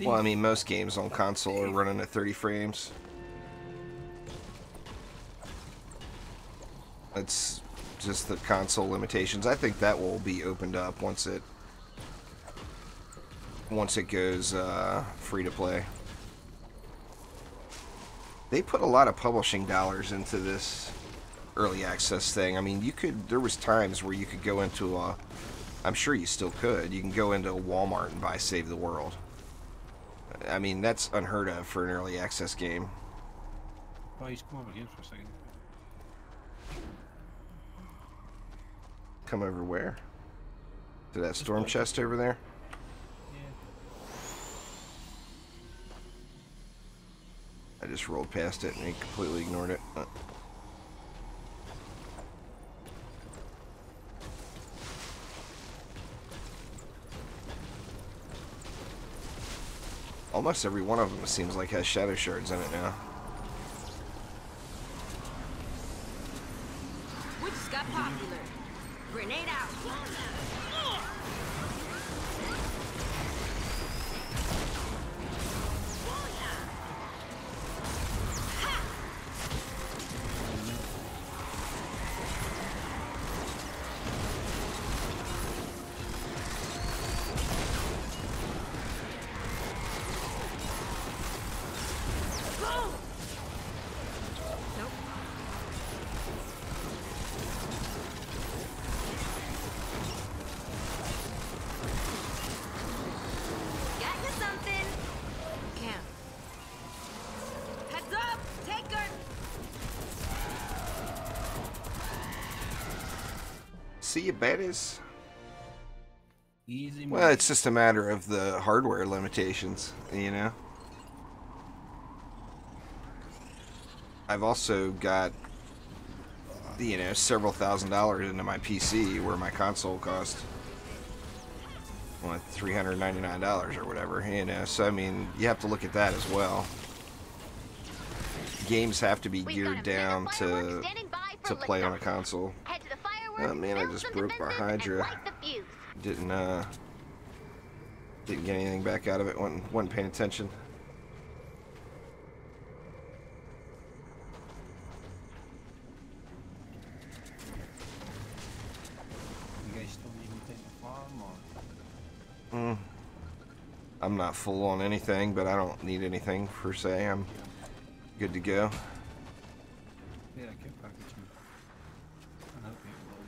Well, I mean, most games on console are running at 30 frames. That's just the console limitations. I think that will be opened up once it goes free to play. They put a lot of publishing dollars into this early access thing. I mean, there was times where you could go into I'm sure you still could. You can go into a Walmart and buy Save the World. I mean, that's unheard of for an early access game. Boys, come over here for a second. Come over where? To that storm chest over there? Yeah. I just rolled past it and he completely ignored it. Almost every one of them seems like has shadow shards in it now. We just got popular. Grenade out. See you, baddies. Easy. Well, it's just a matter of the hardware limitations, you know. I've also got you know, several $1,000s into my PC where my console cost what, $399 or whatever, you know. So I mean, you have to look at that as well. Games have to be geared down to play on a console. Oh man, I just broke my Hydra. Didn't get anything back out of it. Wasn't paying attention. You guys still need anything to farm or? I'm not full on anything, but I don't need anything per se. I'm good to go. Yeah, care packaging. I'll help you a little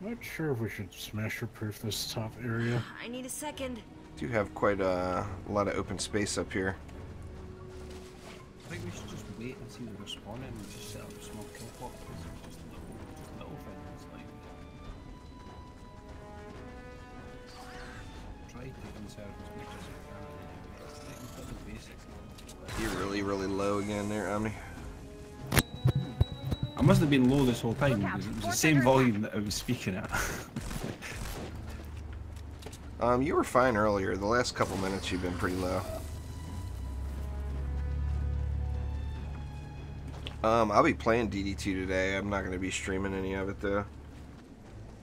bit. Not sure if we should smasher-proof this top area. I need a second. Do have quite a lot of open space up here. I think we should just wait and see the respawning and just set up a small kill boxes. Just little things like. Try to conserve as much as we can. I think we've got the basics. You're really low again there, Omni. I must have been low this whole time because it was the same volume that I was speaking at. You were fine earlier. The last couple minutes you've been pretty low. I'll be playing DD2 today. I'm not going to be streaming any of it though.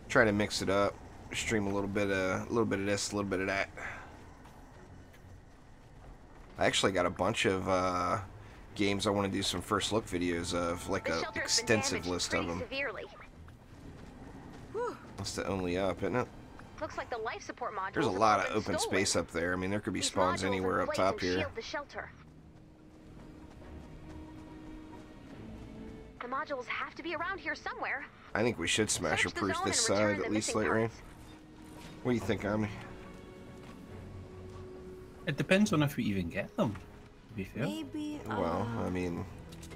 Try to mix it up. Stream a little bit of this, a little bit of that. I actually got a bunch of games I want to do some first look videos of, like a extensive list of them. That's the only up, isn't it? Looks like the life support modules. There's a lot of open space up there. I mean, there could be spawns anywhere up top here. The modules have to be around here somewhere. I think we should smasher-proof this side at least, Light Rain. What do you think, Omni? It depends on if we even get them, to be fair. Maybe. Well, I mean,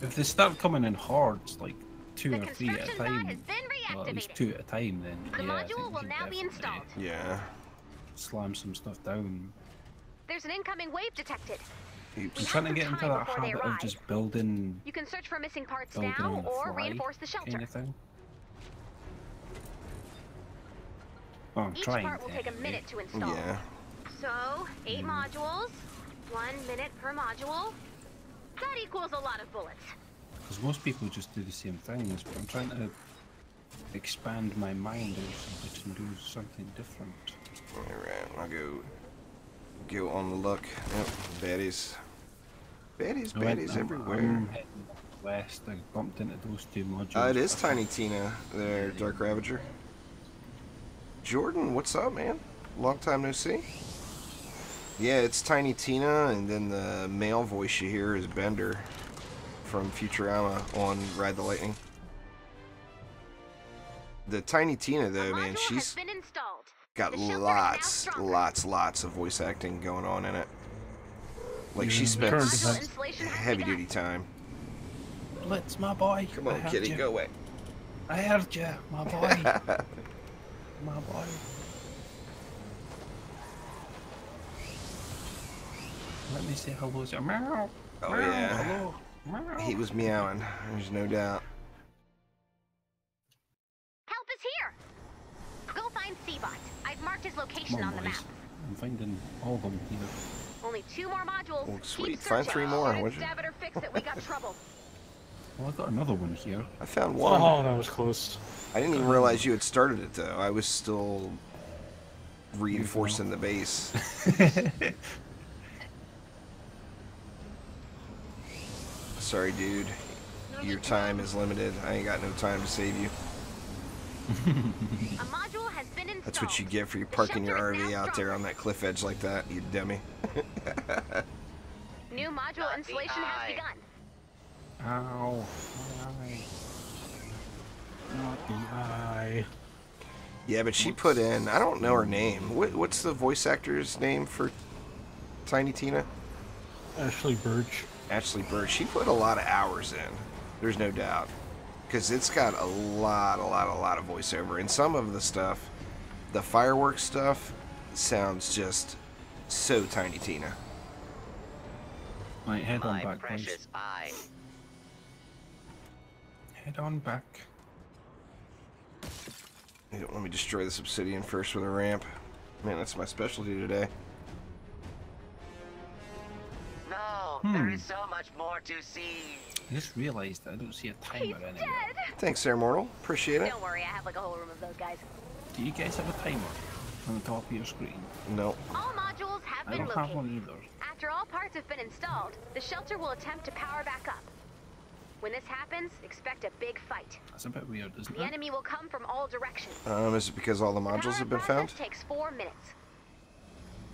If they start coming in hordes, like 2 or 3 at a construction bot time, has been well, at least reactivated. 2 at a time, then The yeah, I think module we will can now be definitely installed. yeah. slam some stuff down. There's an incoming wave detected. I'm Oops. trying to get some into time that before they habit of arrive. just building You can search for missing parts on now the or fly reinforce the shelter. kind of thing. Oh, I'm Each trying part will take a anyway. minute to install. Yeah. So, 8 modules, 1 minute per module. That equals a lot of bullets. Because most people just do the same things, but I'm trying to expand my mind so I can do something different. Alright, I'll go on the look. Yep, baddies. Baddies everywhere. I'm heading west. I bumped into those 2 modules. It is Tiny Tina there, Dark Ravager. Jordan, what's up, man? Long time no see. Yeah, it's Tiny Tina, and then the male voice you hear is Bender from Futurama on Ride the Lightning. The Tiny Tina, though, man, she's been installed. got The shelter is now lots of voice acting going on in it. Like, she Yeah, spends turn to Installation has heavy-duty time. Blitz, my boy. Come I on, heard kitty, you. go away. I heard you, my boy. My boy. Let me say hello to meow. Oh, Meow, yeah. Hello. Meow. He was meowing, there's no doubt. Help is here. Go find Seabot. I've marked his location Come on the boys. map. I'm finding all of them here. Only 2 more modules. Oh, Keep sweet. Find searching. 3 more, Shoot would it, you? stab it or fix it. We got trouble. Well, I got another one here. I found one. Oh, that was close. I didn't even realize you had started it, though. I was still reinforcing the base. Sorry, dude. Your time is limited. I ain't got no time to save you. A module has been installed. That's what you get for you The parking your shelter is RV now out there stronger. on that cliff edge like that, you dummy. New module Not the installation has eye. begun. Ow. My eye. Not the eye. Yeah, but she put in, I don't know her name. What's the voice actor's name for Tiny Tina? Ashley Birch. Ashley Birch. She put a lot of hours in. There's no doubt. Because it's got a lot of voiceover. And some of the stuff, the fireworks stuff, sounds just so Tiny Tina. Right, head on My back, precious please. eye. Head on back. Let me destroy this obsidian first with a ramp. Man, that's my specialty today. No, there is so much more to see. I just realized I don't see a timer anywhere. Thanks, there, Mortal. Appreciate it. Don't worry, I have like a whole room of those guys. Do you guys have a timer on the top of your screen? No. All modules have I been don't have located. one either. After all parts have been installed, the shelter will attempt to power back up. When this happens, expect a big fight. That's a bit weird, isn't The it? enemy will come from all directions. Is it because all the The modules power have been process found? takes 4 minutes.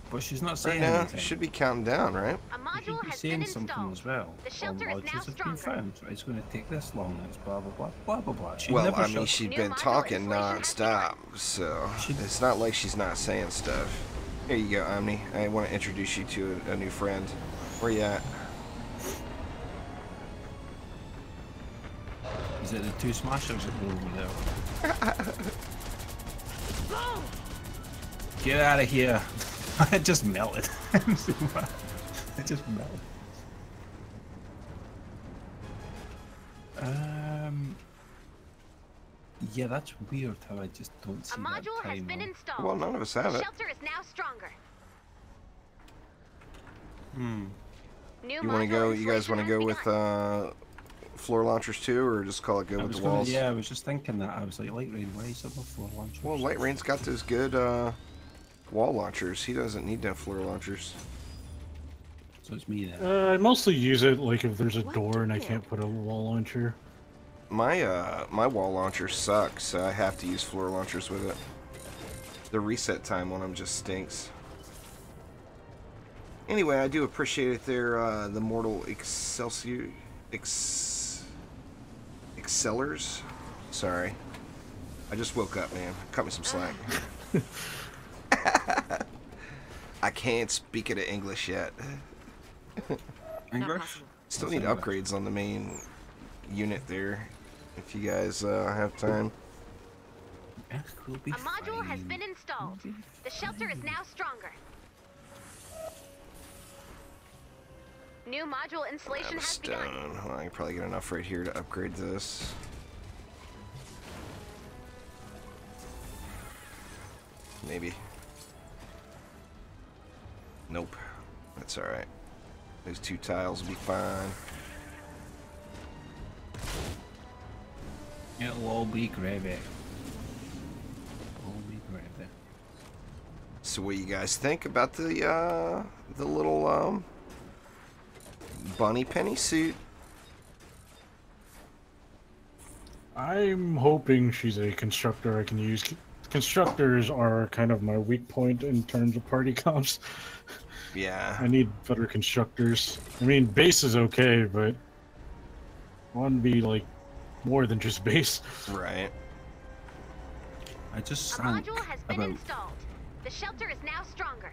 But she's not Right saying now, anything. should be counting down, right? A You module should be has been saying something installed. as well. The shelter All is now modules have been stronger. found. It's going to take this long. It's blah blah blah blah blah blah. She Well, never I mean, shuts- she's New been module talking installation has non-stop, so it's not like she's not saying stuff. Here you go, Omni. I want to introduce you to a new friend. Where you at? Is it the two smashers that go over there? Get out of here! It just melted. It just melted. Yeah, that's weird how I just don't see A that module has been timer. installed. Well, none of us have The it. shelter is now stronger. Hmm. New You want to module go? You guys installation want to go has with begun. floor launchers too, or just call it good I with was the gonna, walls? yeah, I was just thinking that. I was like, light rain, why is it before launch? Well, Light Rain's got those good wall launchers. He doesn't need to have floor launchers. So it's me then. I mostly use it like if there's a door and I can't put a wall launcher. My my wall launchers suck, so I have to use floor launchers with it. The reset time on them just stinks. Anyway, I do appreciate it there, the Mortal Excellers. Sorry. I just woke up, man. Cut me some slack. I can't speak it in English yet. English? Still need upgrades on the main unit there, if you guys have time. We'll be A module has fine. been installed. We'll be The shelter is fine. now stronger. New module installation Out of has begun. stone. Well, I can probably get enough right here to upgrade this. Maybe. Nope. That's alright. Those two tiles will be fine. It'll all be gravy. All be gravy. So what do you guys think about the little bunny penny suit? I'm hoping she's a constructor I can use. Constructors are kind of my weak point in terms of party comps. Yeah. I need better constructors. I mean, base is okay, but I want to be like more than just base. Right. I just A sank module has been about installed. The shelter is now stronger.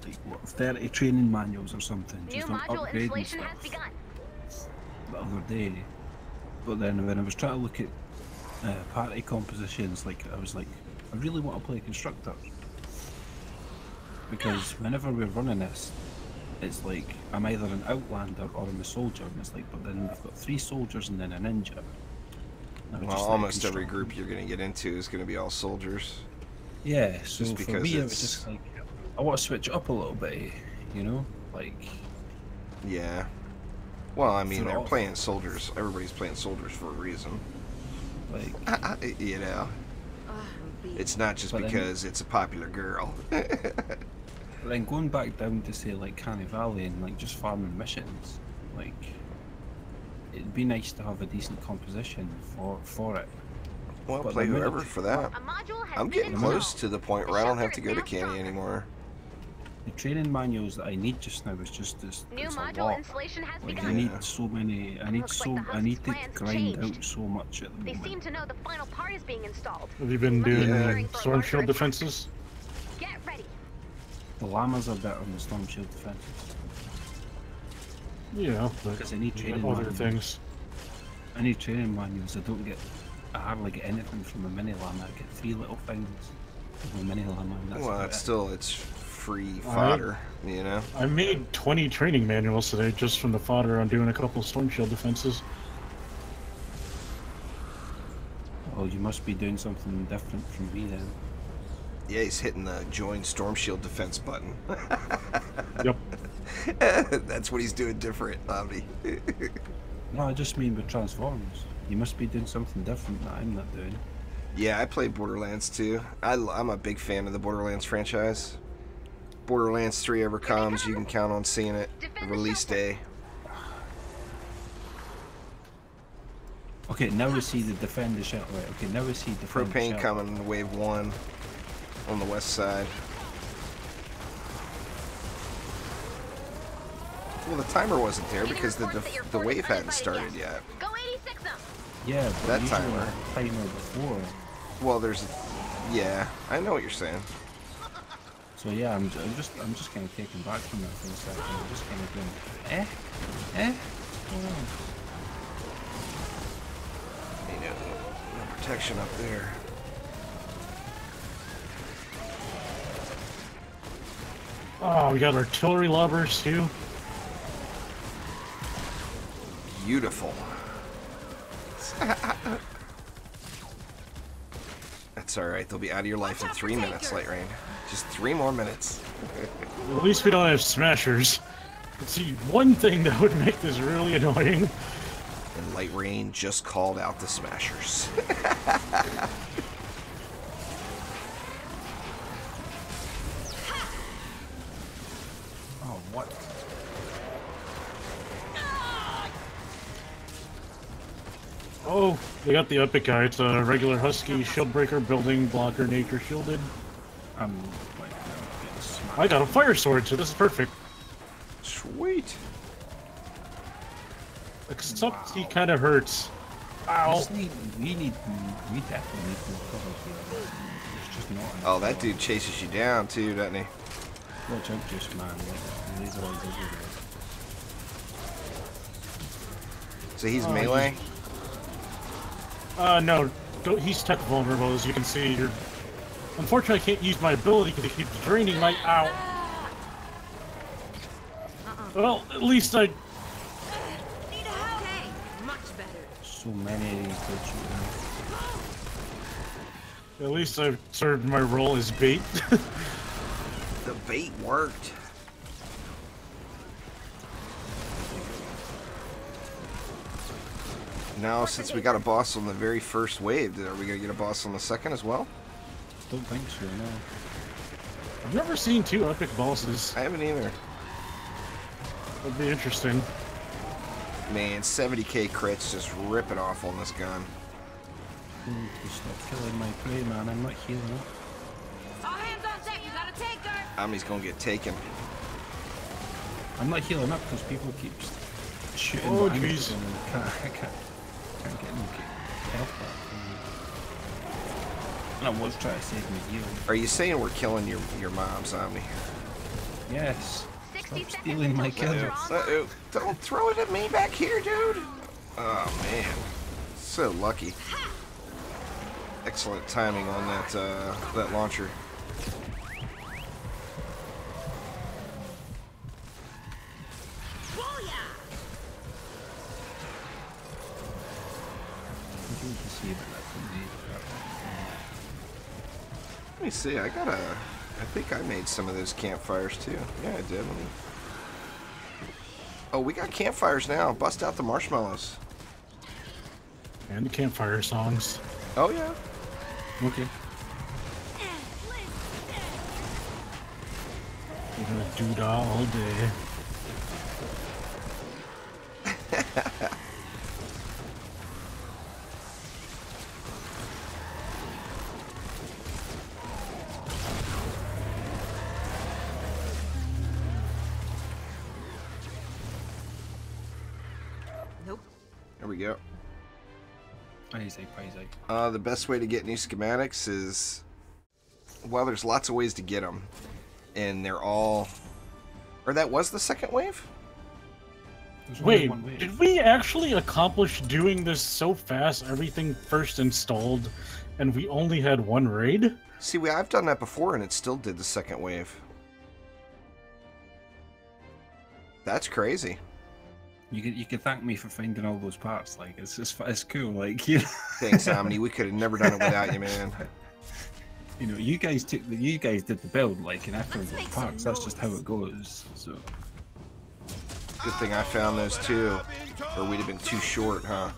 like, what, 30 training manuals or something. New Just on module upgrading installation has stuff begun. the other day. But then when I was trying to look at party compositions, like I was like, I really want to play constructor. Because whenever we're running this, it's like I'm either an outlander or I'm a soldier, and it's like, but then we've got 3 soldiers and then a ninja. And I was Well, just like, almost every constructor. group you're gonna get into is gonna be all soldiers. Yeah, so Just for because me it was it's- just like, I want to switch it up a little bit, you know? Like, Yeah. Well, I mean, For they're all- playing soldiers. Everybody's playing soldiers for a reason. like, You know, it's not just But then- because it's a popular girl. but then going back down to say like Canny Valley and like just farming missions, like, it'd be nice to have a decent composition for it. Well, But play the minute- whoever for that. A module has I'm been getting installed. close to the point The where I don't shelter have to is go to now Canny stronger. anymore. The training manuals that I need just now is just this. New it's a module lot. installation has Like, I begun. need so many. I need Looks like so. the I Husky's need to plans grind changed. out so much at the They moment. seem to know the final part is being installed. Have you been Must be doing preparing for a storm larger shield attack. defenses? Get ready. The llamas are better than the storm shield defenses Yeah, but because I need you training got other manuals. things. I need training manuals. I don't get. I hardly get anything from a mini llama. I get 3 little things from a mini llama. And that's Well, about it's it. still it's free Alright. fodder, you know. I made 20 training manuals today just from the fodder on doing a couple storm shield defenses. Well, you must be doing something different from me then. Yeah, he's hitting the join Storm Shield defense button. Yep. That's what he's doing different, Omni. No, I just mean with transforms. You must be doing something different that I'm not doing. Yeah, I play Borderlands too. I'm a big fan of the Borderlands franchise. Borderlands 3 ever comes, you can count on seeing it. Release day. Okay, now we see the defender shelter. Right, okay, now we see defender Propane shelter. coming in wave 1 on the west side. Well, the timer wasn't there because the wave hadn't started yet. Go 86 them. Yeah, but That usually timer. a timer before. Well, there's... Yeah, I know what you're saying. So yeah, I'm just kind of taken back from that for a second. I'm just kind of going, oh. You know, no protection up there. Oh, we got artillery lobbers too. Beautiful. That's alright, they'll be out of your life in 3 minutes, Light Rain. Just 3 more minutes. At least we don't have smashers. See, one thing that would make this really annoying. And Light Rain just called out the Smashers. Oh, what? Oh, they got the epic guy. It's a regular Husky shield breaker, building blocker, nature shielded. I'm like, getting smacked. I got a fire sword, so this is perfect. Sweet. Except he kind of hurts. Ow. We definitely need more cover here. It's just not. Oh, that dude chases you down too, doesn't he? Watch out, just man. These are always everywhere. So he's Oh, melee? No, he's tech vulnerable, as you can see. Unfortunately, I can't use my ability because it keeps draining my... Ow. Well, at least I... Need a help. Okay, much better. So many of these glitches. At least I've served my role as bait. The bait worked. Now, since we got a boss on the very first wave, are we gonna get a boss on the second as well? Don't think so, no. I've never seen 2 epic bosses. I haven't either. That'd be interesting. Man, 70k crits just ripping off on this gun. You need to stop killing my prey, man. I'm not healing up. All hands on deck, you got a tanker. Omni's gonna get taken. I'm not healing up because people keep shooting. Oh, behind me jeez. and I can't get them health back from me. And I was trying to save my heal. Are you saying we're killing your mobs, Omni? Yes. 60 Stop seconds stealing my until shields kills. are online. Don't throw it at me back here, dude! Oh, man. So lucky. Excellent timing on that launcher. You can see about that from me. Let me see, I think I made some of those campfires too. Yeah, I did. Let me... Oh, we got campfires now. Bust out the marshmallows. And the campfire songs. Oh, yeah. Okay. We're gonna doodah all day. Nope. There we go. Easy. The best way to get new schematics is... Well, there's lots of ways to get them. And they're all... Or that was the second wave? There's only Wait, one way. did we actually accomplish doing this so fast, everything first installed, and we only had 1 raid? See, I've done that before and it still did the second wave. That's crazy. You can thank me for finding all those parts. Like it's cool. Like you know. Thanks, Omni. We could have never done it without you, man. You know, you guys did the build. Like, and I found Let's those make some parts. That's just how noise. it goes. So. Good thing I found those too, or we'd have been too short, huh?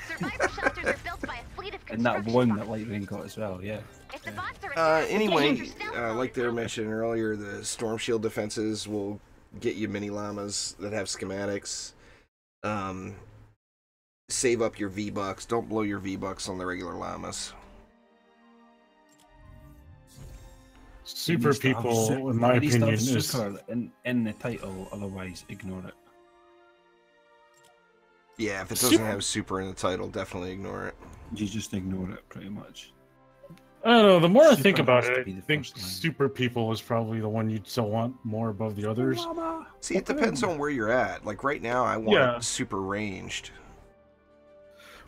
Survivor shelters are built by a fleet of And that construction one bots. that Light Rain got as well, yeah. If the bots are attacked, Anyway, get your stealth like they were bonus. mentioning earlier, the Storm Shield defenses will get you mini llamas that have schematics. Save up your V-Bucks. Don't blow your V-Bucks on the regular llamas. Super people, in my It needs to opinion, have is super in the title. Otherwise, ignore it. Yeah, if it doesn't have super in the title, definitely ignore it. You just ignore it, pretty much. I don't know. The more I Super think about has to it, be I the think first line. super people is probably the one you'd still want more above the others. See, it depends on where you're at. Like right now, I want Yeah. super ranged.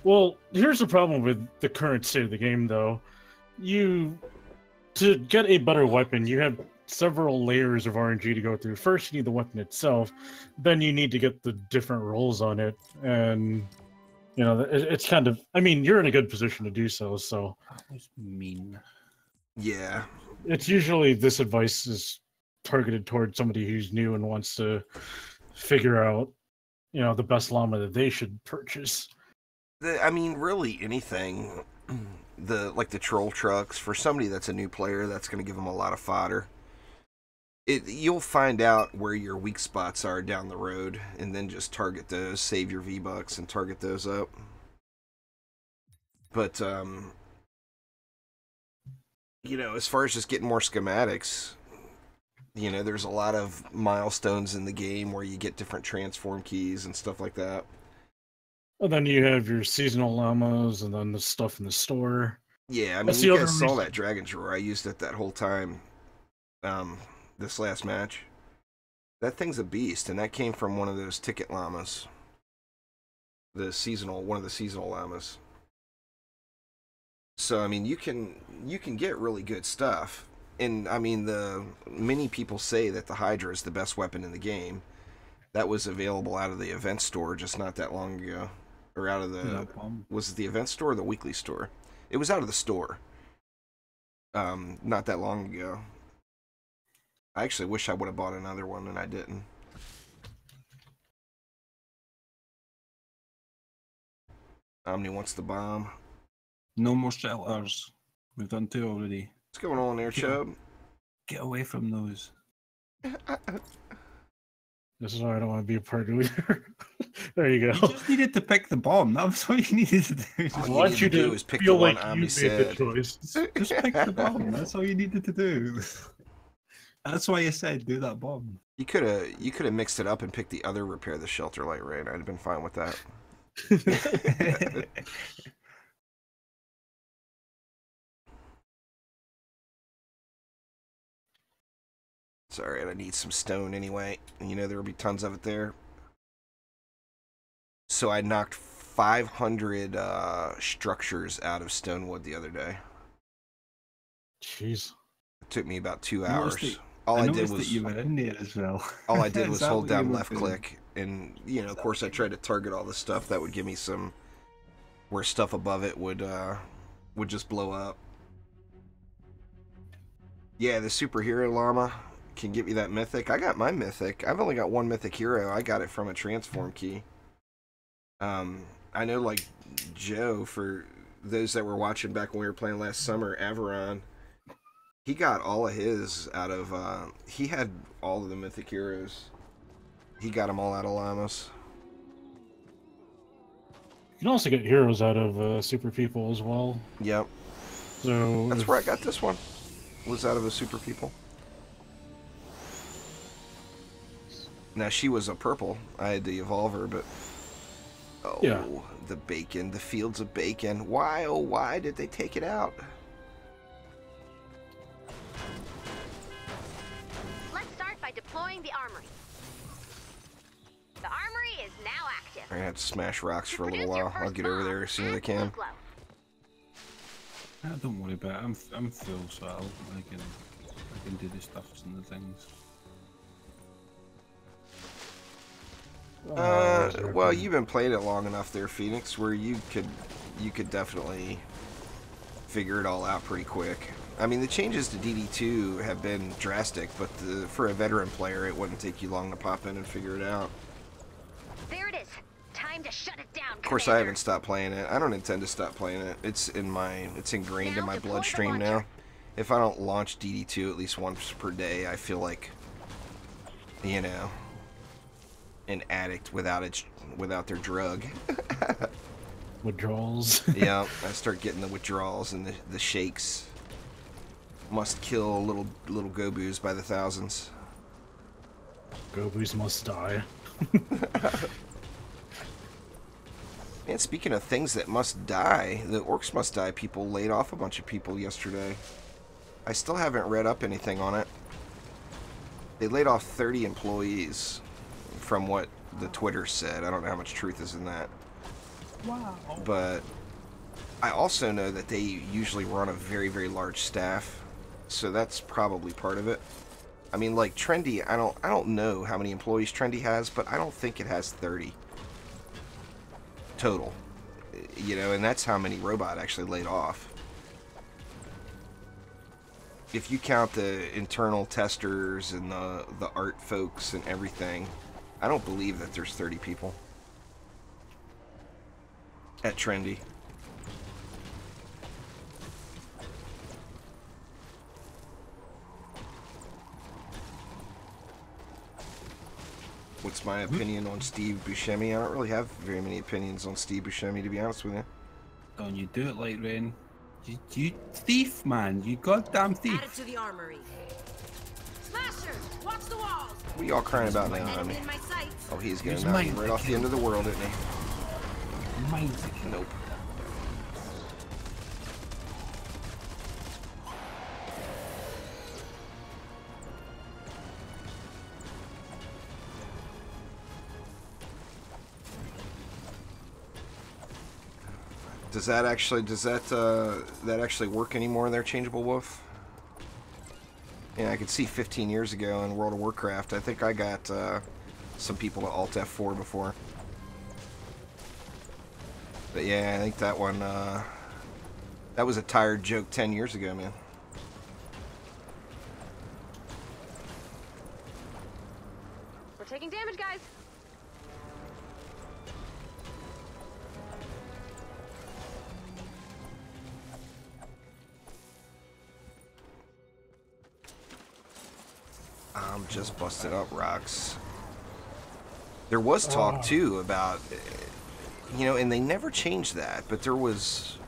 Well, here's the problem with the current state of the game, though. To get a better weapon, you have several layers of RNG to go through. First, you need the weapon itself. Then you need to get the different rolls on it, and you know it's kind of. I mean, you're in a good position to do so. So That was mean. Yeah. it's usually this advice is targeted toward somebody who's new and wants to figure out, you know, the best llama that they should purchase. I mean, really anything. The troll trucks, for somebody that's a new player, that's going to give them a lot of fodder. You'll find out where your weak spots are down the road, and then just target those, save your V-Bucks, and target those up. But, you know, as far as just getting more schematics, you know, there's a lot of milestones in the game where you get different transform keys and stuff like that. And then you have your seasonal llamas, and then the stuff in the store. Yeah, I mean, That's you the guys other saw reason- that dragon drawer. I used it that whole time. This last match. That thing's a beast, and that came from one of those ticket llamas. One of the seasonal llamas. So I mean, you can get really good stuff. And I mean, many people say that the Hydra is the best weapon in the game. That was available out of the event store just not that long ago. Or out of was it the event store or the weekly store? It was out of the store. Not that long ago. I actually wish I would have bought another one and I didn't. Omni wants the bomb. No more shelters. We've done 2 already. What's going on there, Chubb? Get away from those. This is why I don't want to be a part of it. There you You go. just needed to pick the bomb. That was all you needed to do. All I you want need you to do to is pick the feel one like Omni you made the said. choice. Just pick the bomb. That's all you needed to do. That's why I said do that bomb. You could have mixed it up and picked the other repair the shelter light rain. I'd have been fine with that. Sorry, I need some stone anyway. You know there will be tons of it there. So I knocked 500 structures out of stone wood the other day. Jeez. It took me about 2 I noticed hours. that- All I did noticed was that you were in there as well. all I did was Is that hold what you down were left doing? click, and you know, of course, I tried to target all the stuff that would give me some where stuff above it would just blow up. Yeah, the superhero llama can give you that mythic. I got my mythic. I've only got one mythic hero. I got it from a transform key. I know, like Joe, for those that were watching back when we were playing last summer, Averon, he got all of his out of, he had all of the mythic heroes. He got them all out of llamas. You can also get heroes out of super people as well. Yep. So That's where I got this one. Was out of a super people. Now she was a purple. I had to evolve her, but oh, Yeah. the bacon, the fields of bacon. Why, oh, why did they take it out? Let's start by deploying the armory. The armory is now active. I had to smash rocks for a little Produce your while. I'll first get over bomb, there as soon as I add can. blue glow. Don't worry about it. I'm full, so I can do the stuffs and the things. Well, you've been playing it long enough there, Phoenix, where you could definitely figure it all out pretty quick. I mean, the changes to DD2 have been drastic, but for a veteran player, it wouldn't take you long to pop in and figure it out. There it is. Time to shut it down. Of course, I haven't stopped playing it. I don't intend to stop playing it. It's ingrained in my bloodstream now. If I don't launch DD2 at least once per day, I feel like, you know, an addict without their drug. Withdrawals. Yeah, I start getting the withdrawals and the shakes. Must kill little Gobus by the thousands. Gobus must die. And speaking of things that must die, the Orcs Must Die people laid off a bunch of people yesterday. I still haven't read up anything on it. They laid off 30 employees from what the Twitter said. I don't know how much truth is in that. Wow. But I also know that they usually run a very, very large staff. So that's probably part of it. I mean, like Trendy, I don't know how many employees Trendy has, but I don't think it has 30 total. You know, and that's how many Robot actually laid off. If you count the internal testers and the art folks and everything, I don't believe that there's 30 people at Trendy. What's my opinion on Steve Buscemi? I don't really have very many opinions on Steve Buscemi, to be honest with you. Don't you do it like Ren. You thief, man. You goddamn thief. Add it to the armory. Smasher, watch the walls. What are y'all crying about now, Enemy honey? in my sights. Oh, he's gonna He's knock you mine. right off the end of the world, isn't he? Mine's the kill. Nope. Does that actually work anymore in their changeable wolf? Yeah, I could see 15 years ago in World of Warcraft. I think I got some people to Alt F4 before. But yeah, I think that one that was a tired joke 10 years ago, man. We're taking damage, guys. I'm just busted up rocks. There was talk too about, you know, and they never changed that, but there was,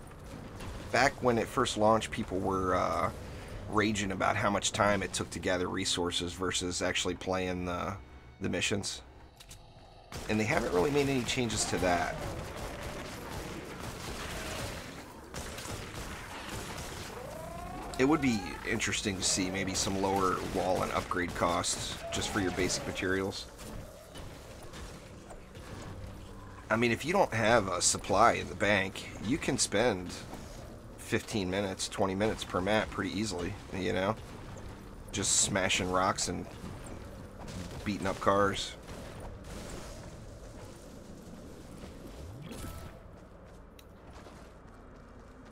back when it first launched, people were raging about how much time it took to gather resources versus actually playing the missions. And they haven't really made any changes to that. It would be interesting to see maybe some lower wall and upgrade costs just for your basic materials. I mean, if you don't have a supply in the bank, you can spend 15 minutes, 20 minutes per map pretty easily, you know? Just smashing rocks and beating up cars.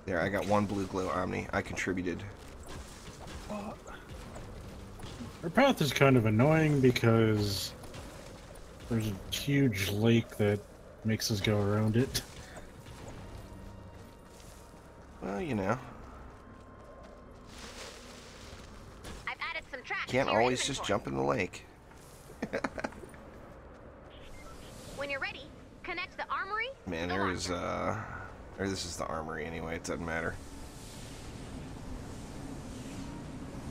There, I got one blue glow Omni. I contributed. Our path is kind of annoying because there's a huge lake that makes us go around it. Well, you know. I've added some tracks Can't to your always just inventory. jump in the lake. When you're ready, connect the armory. Man, the there is, launcher. or this is the armory anyway, it doesn't matter.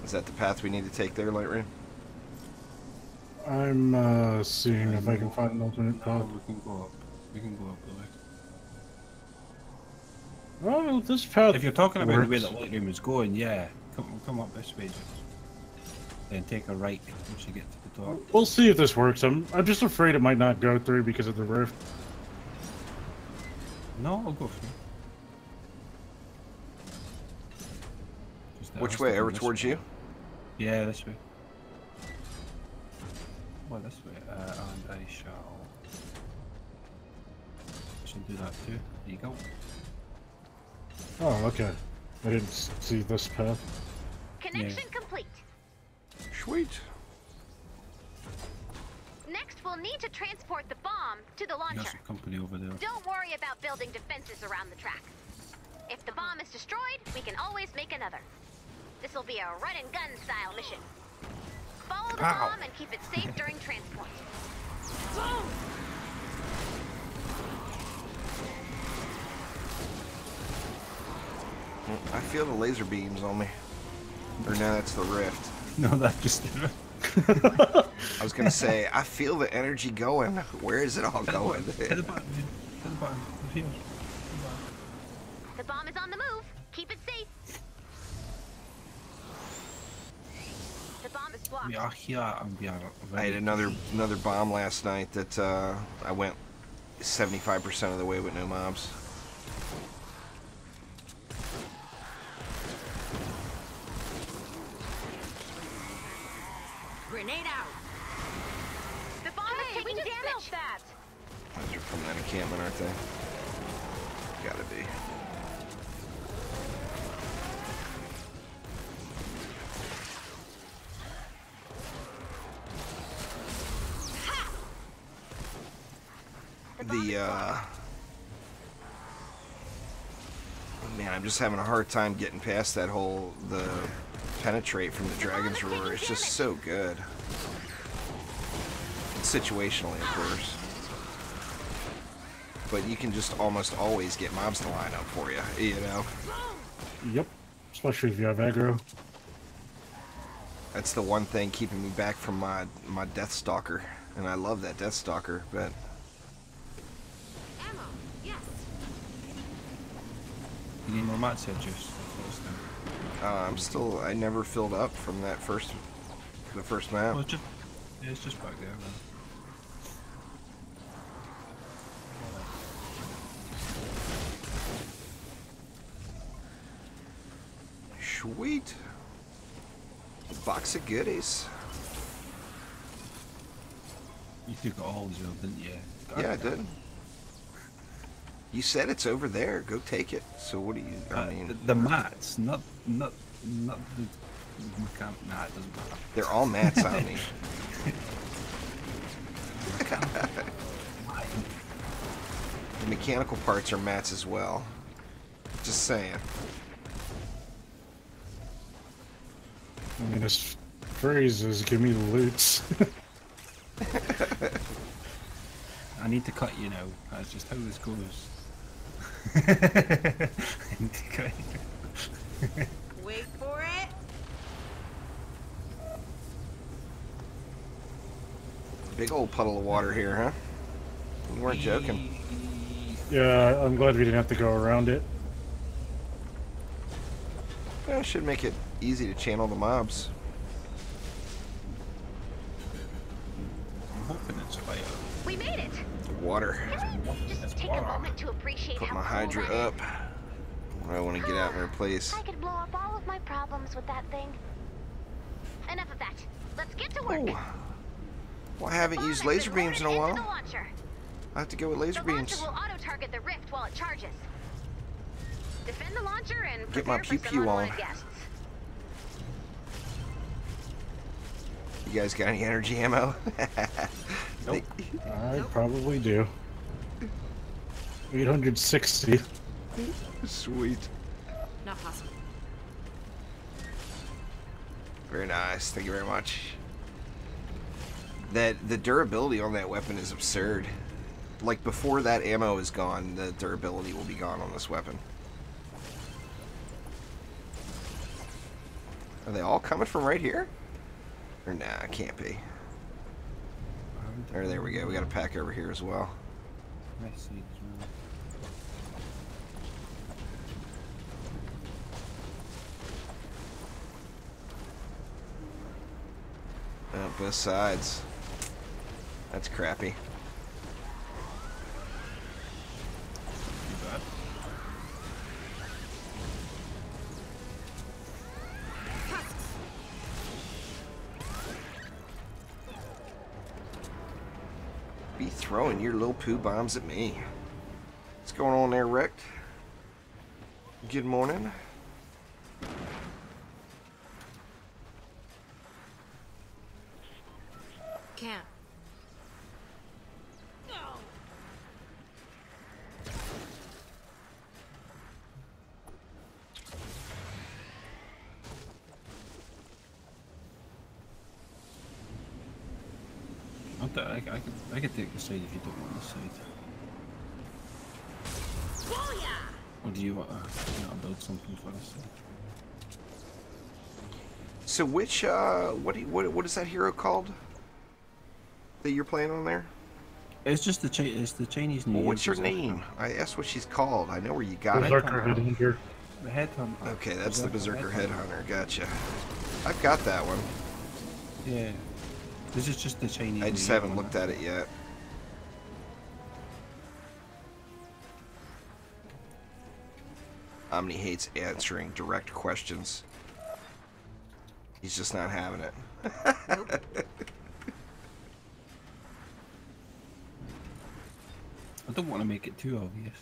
Is that the path we need to take there, Lightrain? I'm seeing if I can find an alternate path. We can go up. We can go up the way. Well, this path If you're talking about the way works. that Lightroom is going, yeah, come up this way, just. Then take a right once you get to the top. We'll see if this works. I'm just afraid it might not go through because of the rift. No, I'll go through. Just that Which has way? to be Over this towards way. you? Yeah, this way. Well, this way. And I shall will do that too. There you go. Oh, okay. I didn't see this path. Connection complete. Sweet. Next, we'll need to transport the bomb to the You got launcher. some company over there. Don't worry about building defenses around the track. If the bomb is destroyed, we can always make another. This will be a run-and-gun style mission. Follow the Ow. bomb and keep it safe during transport. I feel the laser beams on me. Or no, that's the rift. No, that just. I was gonna say, I feel the energy going. Where is it all going? Hit the button, man. Hit the button. We're here. The bomb is on the move. Keep it safe. The bomb is blocked. We are here and we are I had another bomb last night that I went 75% of the way with no mobs. Grenade out. The bomb is taking damage. That. They're from that encampment, aren't they? Gotta be. Man, I'm just having a hard time getting past that whole, the penetrate from the Dragon's Roar. It's just so good. Situationally, of course. But you can just almost always get mobs to line up for you, you know? Yep. Especially if you have aggro. That's the one thing keeping me back from my Deathstalker. And I love that Deathstalker, but... Ammo. Yes. You need more mats here, Juice. I never filled up from that the first map. Well, it's just back there, man. Sweet. Box of goodies. You took it all as well, didn't you? Yeah, I did. You said it's over there. Go take it. So what do you? I mean, the mats, not the mechanic. Nah, it doesn't matter. they're all mats on me. The mechanical parts are mats as well. Just saying. I mean, his phrase is "give me the loots." I need to cut you now. That's just how this goes. I need to cut you. Wait for it. Big old puddle of water here, huh? You weren't joking. Yeah, I'm glad we didn't have to go around it. Well, it should make it easy to channel the mobs. I'm hoping it's fire. We made it. Water. Just take a moment to appreciate Put how my cool Hydra that up. I want to get out and replace. I could blow up all of my problems with that thing. Enough of that. Let's get to work. Oh. Well, I haven't Bomb used has laser been beams in a loaded while. into the launcher. I have to go with laser The beams. launcher will auto-target the rift while it charges. Defend the launcher and Get my prepare for pew-pew some on. unwanted guests. You guys got any energy ammo? Nope. I probably do. 860. Sweet. Not possible. Very nice. Thank you very much. The durability on that weapon is absurd. Like, before that ammo is gone, the durability will be gone on this weapon. Are they all coming from right here? Or nah, it can't be. Or there we go. We got a pack over here as well. Nice seeds, man. Both sides. That's crappy. Too bad. Be throwing your little poo bombs at me. going on there, Rick? Good morning. Can't. I could take the side if you don't want this side. Or do you want to build something for us? So which what is that hero called that you're playing on there? It's just the Chinese New Well, Year. what's her Berserker. name? I asked what she's called. I know where you got it. Berserker Headhunter. The Headhunter. Okay, that's the Berserker Headhunter. Gotcha. I've got that one. Yeah. This is just the Chinese. I just haven't looked at it yet. Omni hates answering direct questions. He's just not having it. I don't want to make it too obvious.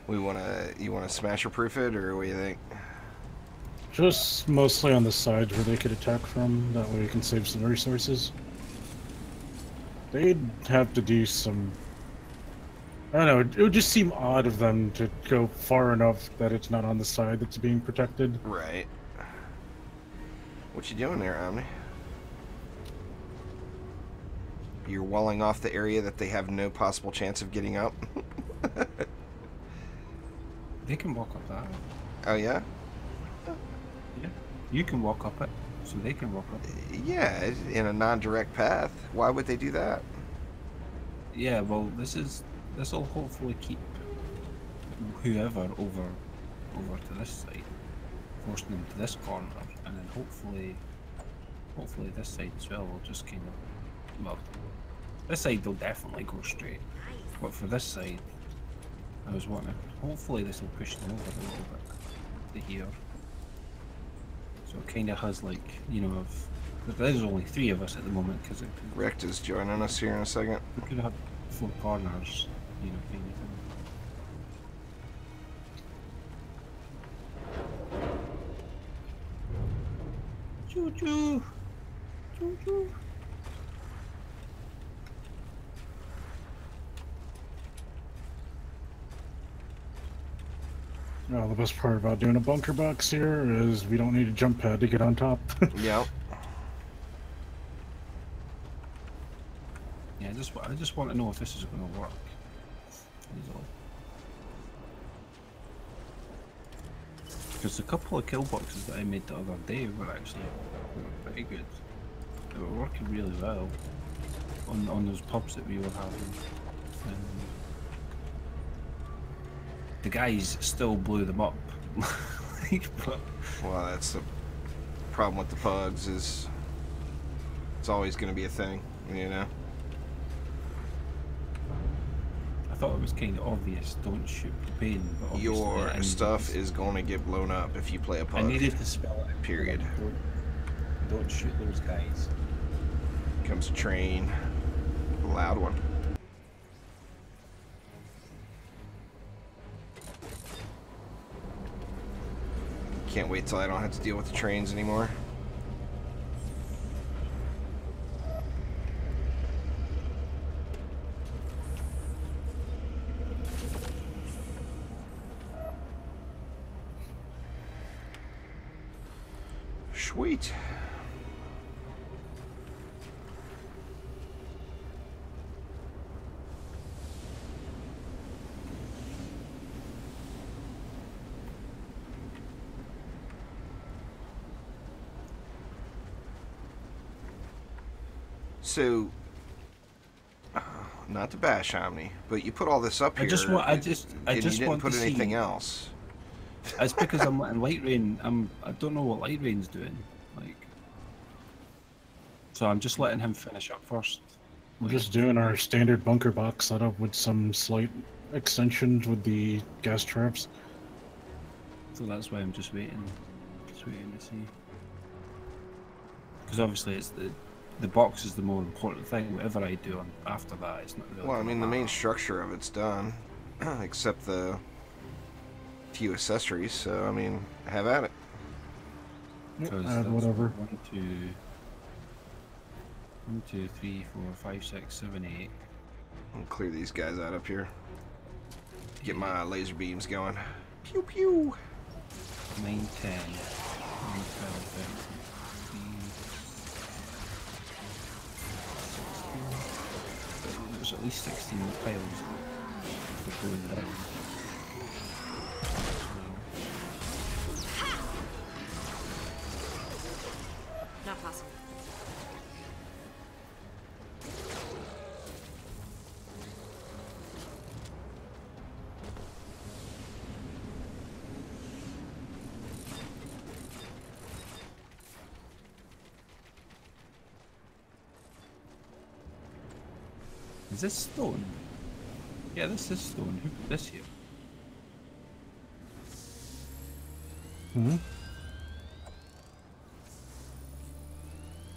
You wanna smasher proof it, or what do you think? Just mostly on the sides where they could attack from. That way we can save some resources. They'd have to do some... I don't know, it would just seem odd of them to go far enough that it's not on the side that's being protected. Right. What you doing there, Omni? You're walling off the area that they have no possible chance of getting up? They can walk up that. Oh, yeah? Yeah. You can walk up it, so they can walk up it. Yeah, in a non-direct path. Why would they do that? Yeah, well, this will hopefully keep whoever over to this side, forcing them to this corner, and then hopefully this side as well will just kind of, well, this side will definitely go straight, but for this side, I was wanting, hopefully this will push them over a little bit to here. So it kind of has like, you know, there's only 3 of us at the moment because Rick is joining us here in a second. we could have 4 corners, you know, kind of thing. Choo choo! Choo choo! Well, the best part about doing a bunker box here is we don't need a jump pad to get on top. Yep. Yeah, I just want to know if this is going to work. Because a couple of kill boxes that I made the other day were pretty good. They were working really well on those pubs that we were having. The guys still blew them up. But Well, that's the problem with the pugs, is it's always going to be a thing, you know? I thought it was kind of obvious, don't shoot propane. But obviously Your I stuff is going to get blown up if you play a I pug. needed to spell it. Period. Don't shoot those guys. Comes a train. Loud one. Can't wait till I don't have to deal with the trains anymore. Sweet. So, not to bash Omni, but you put all this up here. I just and you you didn't want put to anything see. else. It's because I'm letting Light Rain. I don't know what Light Rain's doing. Like, so I'm just letting him finish up first. We're just doing our standard bunker box setup with some slight extensions with the gas traps. So that's why I'm just waiting to see. Because obviously the box is the more important thing. Whatever I do after that, it's not really. Well, I mean, the gonna main structure of it's done, except the few accessories. So, I mean, have at it. Yep, Because add that's whatever. 1, 2, 3, 4, 5, 6, 7, 8. I'll clear these guys out up here. Get my laser beams going. Pew pew. 9, 10, 11, 12, 13, 16. There's at least 16 piles for going down. Not possible. Is this stone? Yeah, this is stone. Who put this here? Hmm?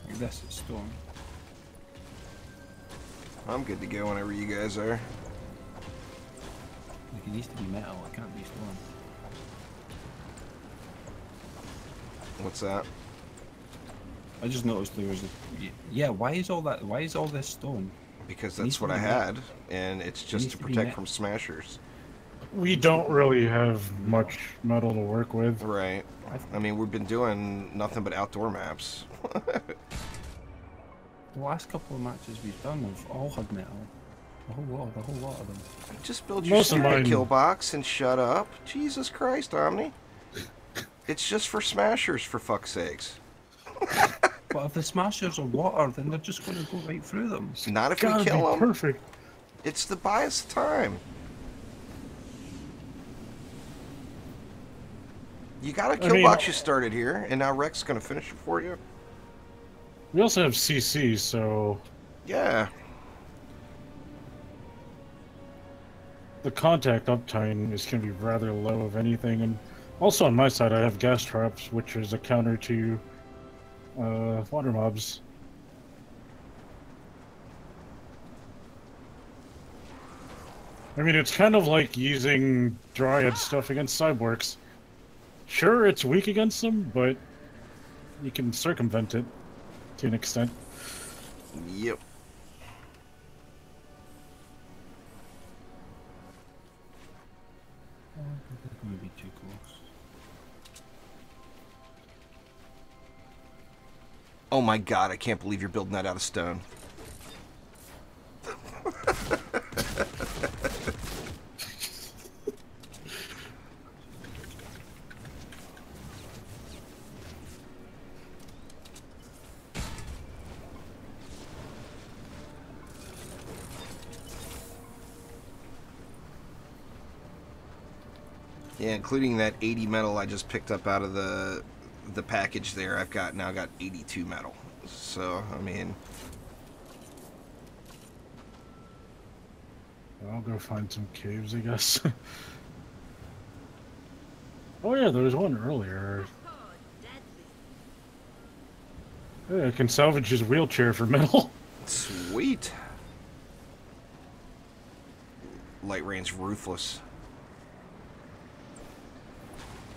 Like this is stone. I'm good to go whenever you guys are. Like it needs to be metal, it can't be stone. What's that? I just noticed there was a... Yeah, why is all that... Why is all this stone? Because It needs that's what to I be had, and it's just needs to to be protect met. from smashers. We don't really have much metal to work with. Right. I mean, we've been doing nothing but outdoor maps. The last couple of matches we've done have all had metal. The whole lot of them. Just build your Most of stupid mine- kill box and shut up. Jesus Christ, Omni. It's just for smashers, for fuck's sakes. But if the smashers are water, then they're just going to go right through them. Not if Gotta we be kill them. perfect. It's the bias time. You got a kill mean- box you started here, and now Rex is going to finish it for you? We also have CC, so Yeah. the contact uptime is going to be rather low, if anything. And also on my side, I have gas traps, which is a counter to water mobs. I mean, it's kind of like using Dryad stuff against Cyborgs. Sure, it's weak against them, but you can circumvent it to an extent. Yep. They're going to be too close. Oh my god, I can't believe you're building that out of stone. Yeah, including that 80 metal I just picked up out of the package there. I've now got 82 metal. So, I mean, I'll go find some caves, I guess. Oh yeah, there was one earlier. Yeah, I can salvage his wheelchair for metal. sweet. Light Rain's ruthless.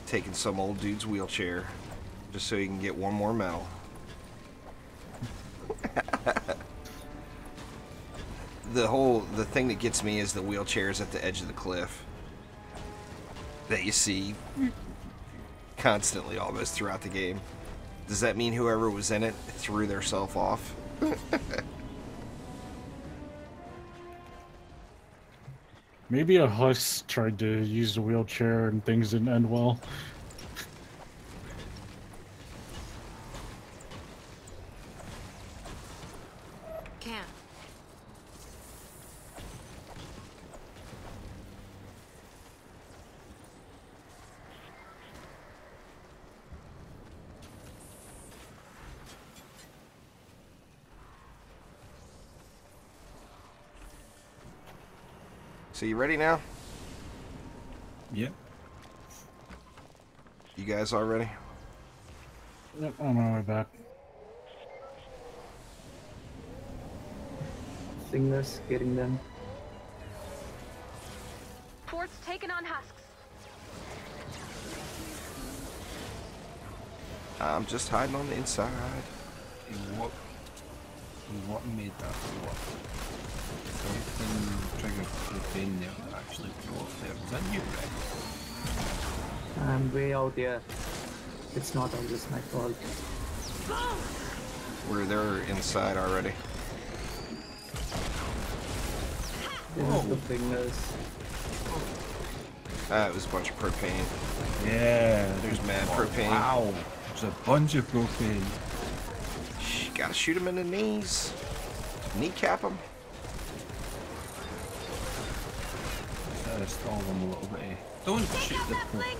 Taking some old dude's wheelchair just so he can get one more metal. The thing that gets me is the wheelchairs at the edge of the cliff that you see constantly almost throughout the game. Does that mean whoever was in it threw theirself off? Maybe a huss tried to use the wheelchair and things didn't end well. Can't. So you ready now? Yep. You guys all ready? Yep, on my way back. stingers, getting them. Fort's taken on husks. I'm just hiding on the inside. Hey, what made that work? Something triggered propane there that actually blew up there. Was that you, Greg? I'm way out here. It's not always my fault. They're inside already. This is the fingers. It was a bunch of propane. Yeah. There's mad propane. Wow. There's a bunch of propane. Gotta shoot him in the knees. Kneecap him. Stall them a little bit. Don't shoot the propane.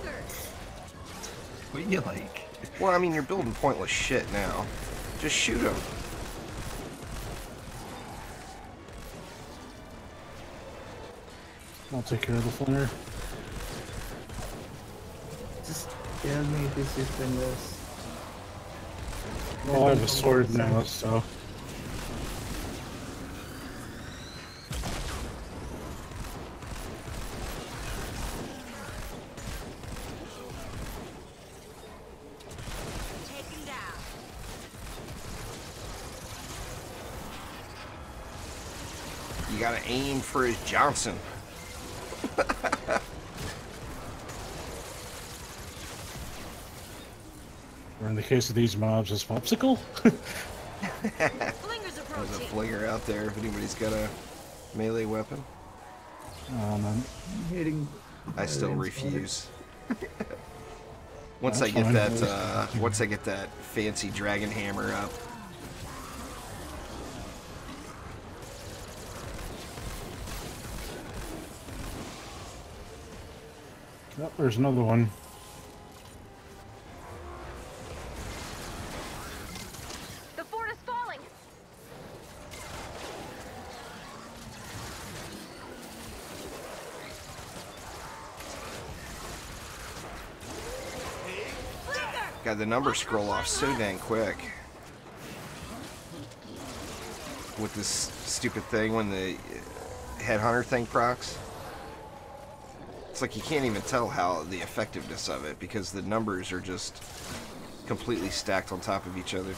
What you like? Well, I mean, you're building pointless shit now. Just shoot him. I'll take care of the flinger. Just tell me this is fingers. Well, I have a sword now, so. Taken down. You gotta aim for his Johnson. Or in the case of these mobs, it's popsicle. Flingers There's a approaching. flinger out there if anybody's got a melee weapon. Man. I'm hitting. I still refuse. Once That's I get fine. that, once I get that fancy dragon hammer up. Yep, there's another one. The fort is falling. God, the numbers scroll off so dang quick. With this stupid thing when the headhunter thing procs. It's like you can't even tell how the effectiveness of it because the numbers are just completely stacked on top of each other.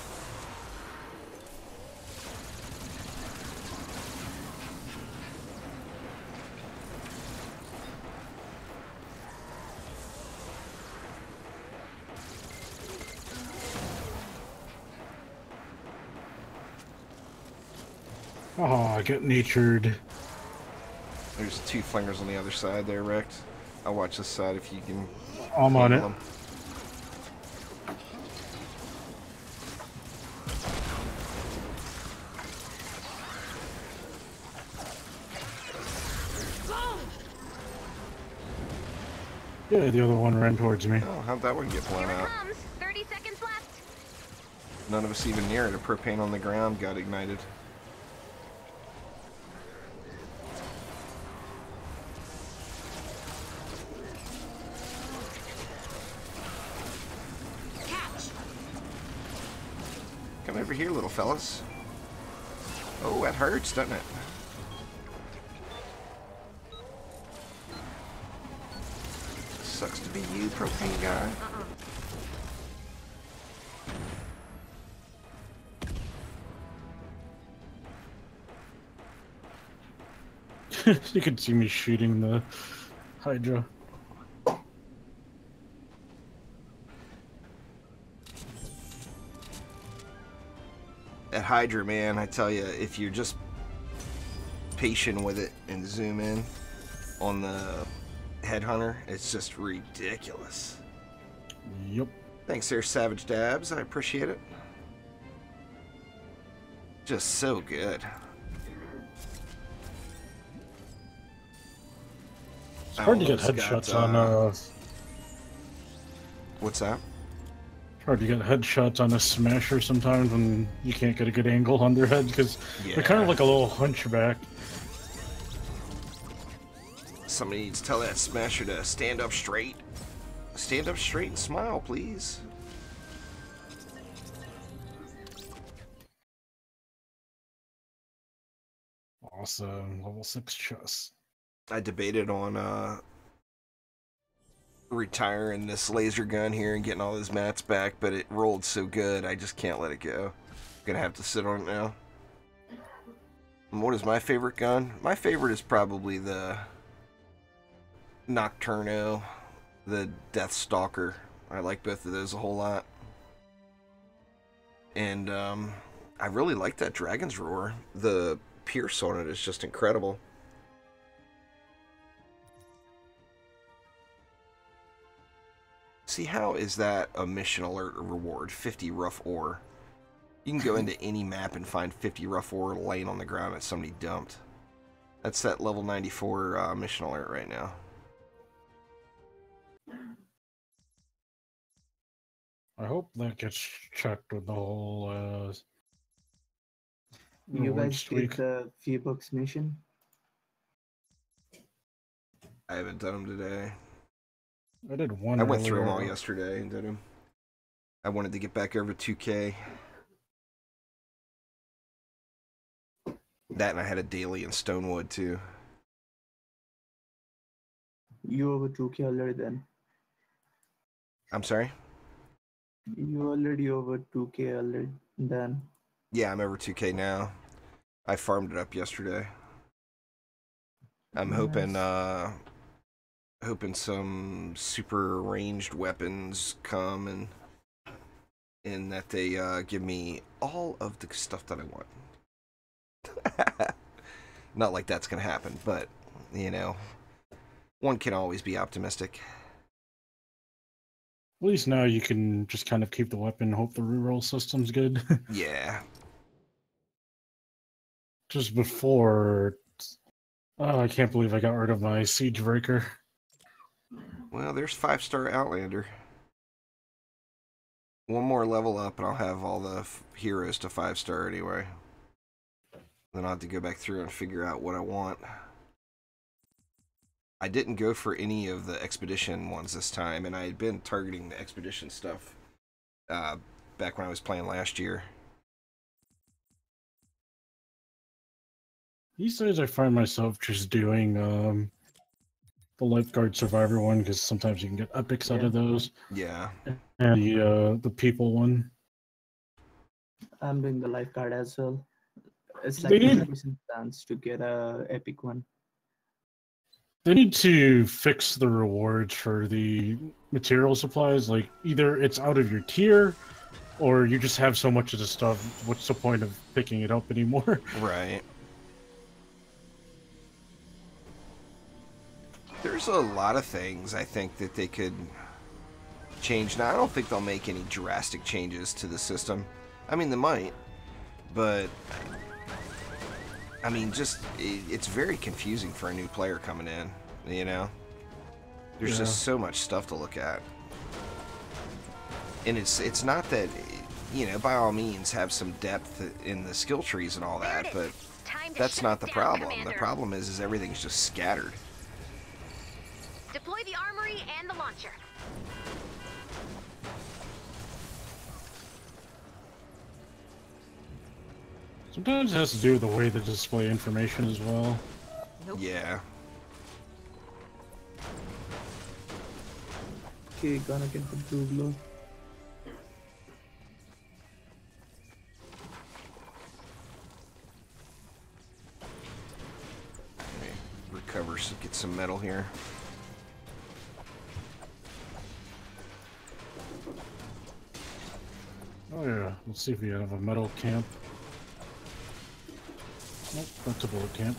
Oh, I get natured. There's two flingers on the other side there, Rex. I'll watch this side if you can. I'm on it. handle them. Yeah, the other one ran towards me. Oh, how'd that one get blown Here it out? comes. 30 seconds left. None of us even near it. A propane on the ground got ignited. Catch. Come over here, little fellas. Oh, that hurts, doesn't it? Sucks to be you, propane guy. You can see me shooting the Hydra. That Hydra, man, I tell you, if you're just patient with it and zoom in on the headhunter, it's just ridiculous. Yep. Thanks there, Savage Dabs. I appreciate it. Just so good. It's hard to get Almost got, headshots on What's that? hard to get headshots on a smasher sometimes when you can't get a good angle on their head because they're kind of Yeah. like a little hunchback. Somebody needs to tell that smasher to stand up straight. Stand up straight and smile, please. awesome. Level 6 chest. I debated on retiring this laser gun here and getting all those mats back, but it rolled so good I just can't let it go. Gonna have to sit on it now. And what is my favorite gun? My favorite is probably the Nocturno, the Death Stalker. I like both of those a whole lot. And I really like that Dragon's Roar. The pierce on it is just incredible. See, how is that a mission alert reward? 50 rough ore. You can go into any map and find 50 rough ore laying on the ground that somebody dumped. That's that level 94 mission alert right now. I hope that gets checked with the whole You reward guys streak. did the few books mission? I haven't done them today. I did one. I went through them all earlier. yesterday and did them. I wanted to get back over 2K. That, and I had a daily in Stonewood too. You over 2K already then? I'm sorry? You already over 2K already then? Yeah, I'm over 2K now. I farmed it up yesterday. I'm hoping hoping some super ranged weapons come and that they give me all of the stuff that I want. Not like that's gonna happen, but you know, one can always be optimistic. At least now you can just kind of keep the weapon, hope the reroll system's good. Yeah. Just before, oh, I can't believe I got rid of my siege breaker. Well, there's 5-star Outlander. One more level up and I'll have all the heroes to 5-star anyway. Then I'll have to go back through and figure out what I want. I didn't go for any of the expedition ones this time, and I had been targeting the expedition stuff back when I was playing last year. These days I find myself just doing the Lifeguard Survivor one, because sometimes you can get epics out of those. Yeah. And the people one. I'm doing the lifeguard as well. It's They like need- 50% chance to get a epic one. They need to fix the rewards for the material supplies. Like, either it's out of your tier, or you just have so much of the stuff, what's the point of picking it up anymore? Right. There's a lot of things I think that they could change. Now, I don't think they'll make any drastic changes to the system. I mean, they might, but I mean, just it's very confusing for a new player coming in, you know? There's just so much stuff to look at. And it's not that, you know, by all means have some depth in the skill trees and all that, but that's not the problem. The problem is everything's just scattered. Deploy the armory and the launcher. Sometimes it has to do with the way they display information as well. Nope. Yeah. Okay, gonna get the blue glow. Let me recover, so get some metal here. Oh yeah, let's see if we have a metal camp. Nope, that's a bullet camp.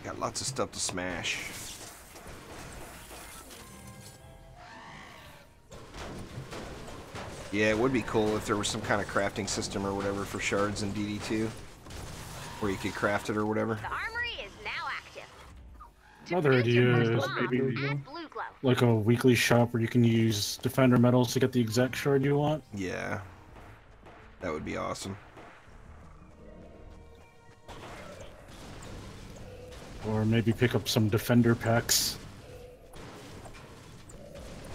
Got lots of stuff to smash. Yeah, it would be cool if there was some kind of crafting system or whatever for shards in DD2, where you could craft it or whatever. The armory is now active. Another Defend your idea first is bomb, maybe add blue glow. like a weekly shop where you can use defender metals to get the exact shard you want. Yeah, that would be awesome. Or maybe pick up some defender packs.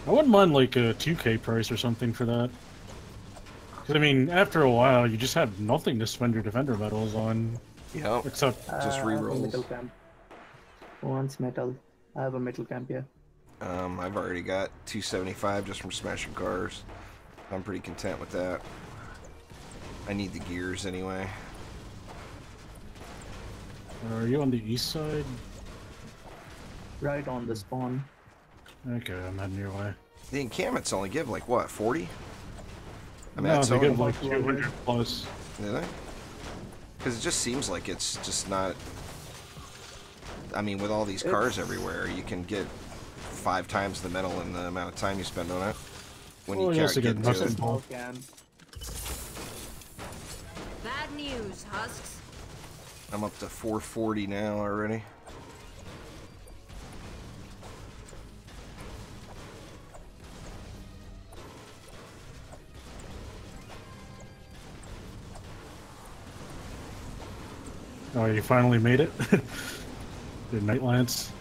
I wouldn't mind like a 2K price or something for that. 'Cause, I mean, after a while, you just have nothing to spend your defender medals on, Yep. except Just I have a metal rerolls. camp. Who wants metal? I have a metal camp here. I've already got 275 just from smashing cars. I'm pretty content with that. I need the gears anyway. are you on the east side? Right on the spawn. Okay, I'm heading your way. The encampments only give like what, 40? I mean, No, that's they only, give like 200. 200 plus. do they? Because it just seems like it's just not. I mean, with all these cars everywhere, you can get 5 times the metal in the amount of time you spend on it. When Well, you you can't also get get to muscle it. Small camp. Bad news, Husks. I'm up to 440 now already. Oh, you finally made it? The Night Lance?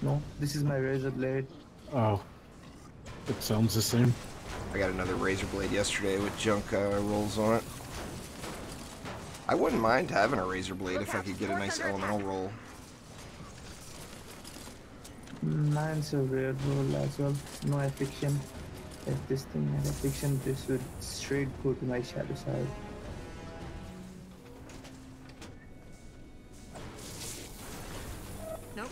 No, this is my razor blade. Oh. It sounds the same. I got another razor blade yesterday with junk rolls on it. I wouldn't mind having a razor blade if I could get a nice elemental roll. Mine's a weird roll as well. No affliction. If this thing had affliction, this would straight go to my shadow side. Nope.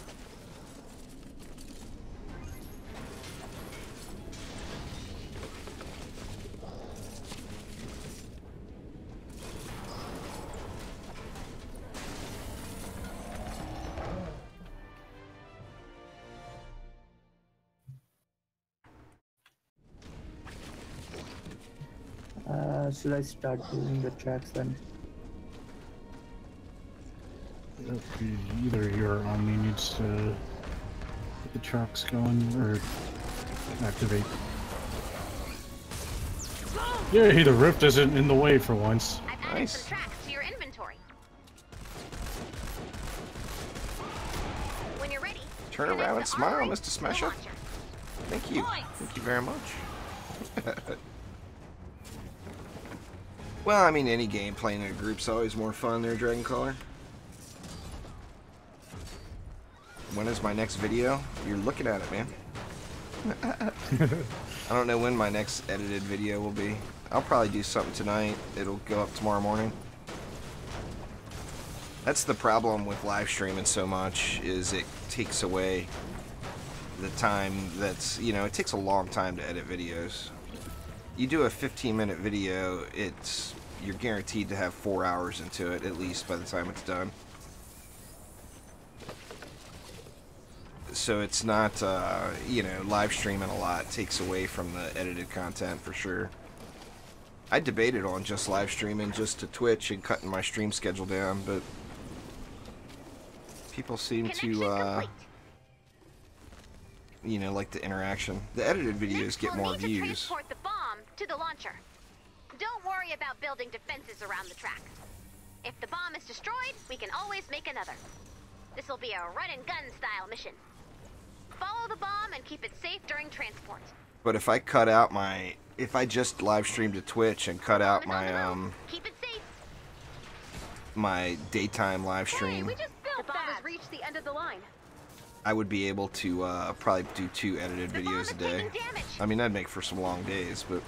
Should I start doing the tracks then? Either your Omni needs to get the trucks going or activate. Yay, the rift isn't in the way for once. I've added Nice. some tracks to your inventory. When you're ready, Turn connect around the and smile, armory Mr. to the Smasher. launcher. Thank you. Thank you very much. Well, I mean, any game playing in a group's always more fun there, Dragoncaller. When is my next video? You're looking at it, man. I don't know when my next edited video will be. I'll probably do something tonight. It'll go up tomorrow morning. That's the problem with live streaming so much, is it takes away the time that's, you know, it takes a long time to edit videos. You do a 15-minute video, you're guaranteed to have 4 hours into it, at least, by the time it's done. So it's not, you know, live streaming a lot takes away from the edited content for sure. I debated on just live streaming just to Twitch and cutting my stream schedule down, but people seem Connection to, complete. you know, like the interaction. The edited videos Next, get we'll more need to views. transport the bomb to the launcher. Don't worry about building defenses around the track. If the bomb is destroyed, we can always make another. This will be a run-and-gun style mission. Follow the bomb and keep it safe during transport. But if I cut out my, if I just live stream to Twitch and cut out Bomb is on my, the move. Keep it safe. my daytime live stream, The bomb has reached the end of the line. I would be able to probably do 2 edited The bomb videos is a day. taking damage. I mean, that'd make for some long days, but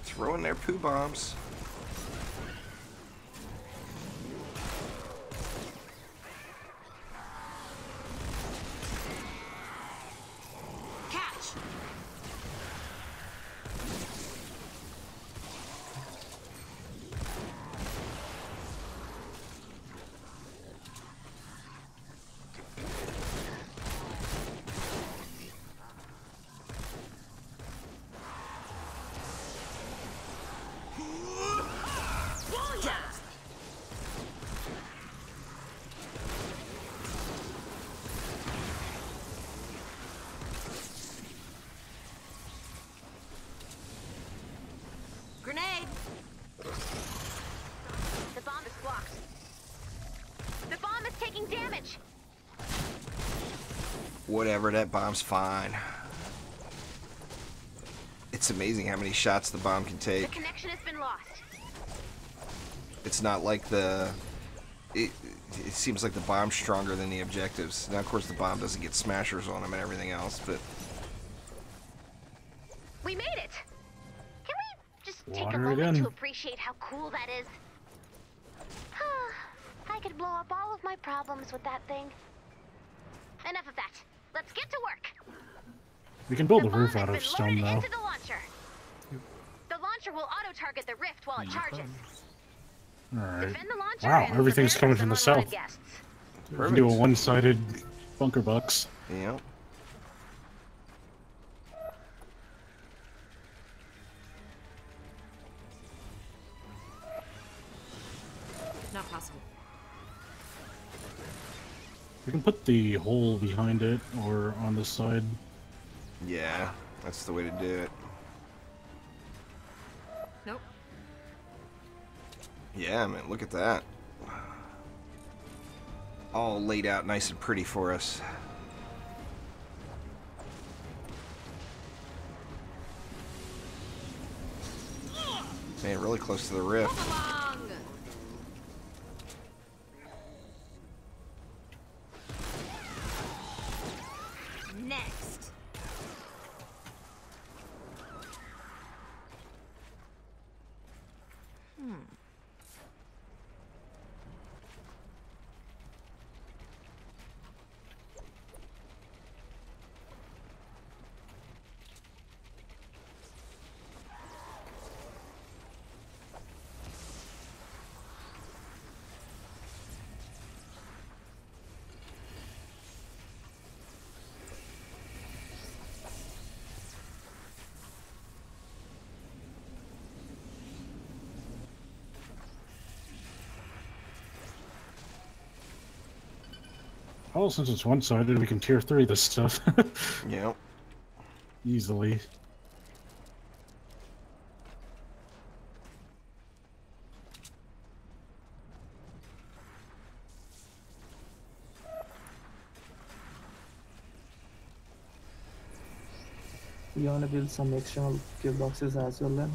throwing their poo bombs. Catch. Whatever, that bomb's fine. It's amazing how many shots the bomb can The take. connection has been lost. It's not like the... It seems like the bomb's stronger than the objectives. Now, of course, the bomb doesn't get smashers on them and everything else, but... We made it! Can we just take a Water it moment in. to appreciate how cool that is? I could blow up all of my problems with that thing. Enough of that. Let's get to work. We can build The a roof bomb out has of been stone, loaded though. into the launcher. The launcher will auto-target the rift while it charges. Alright. Defend the launcher Wow, and everything's prepare coming for from the some unwanted south. guests. We can do a one-sided bunker box. Yep. Not possible. We can put the hole behind it or on the side. Yeah, that's the way to do it. Nope. Yeah, man, look at that. All laid out nice and pretty for us. Man, really close to the rift. Come along. Next. Oh, since it's one-sided, we can tier 3 this stuff. Yep. Easily. You wanna build some external kill boxes as well then?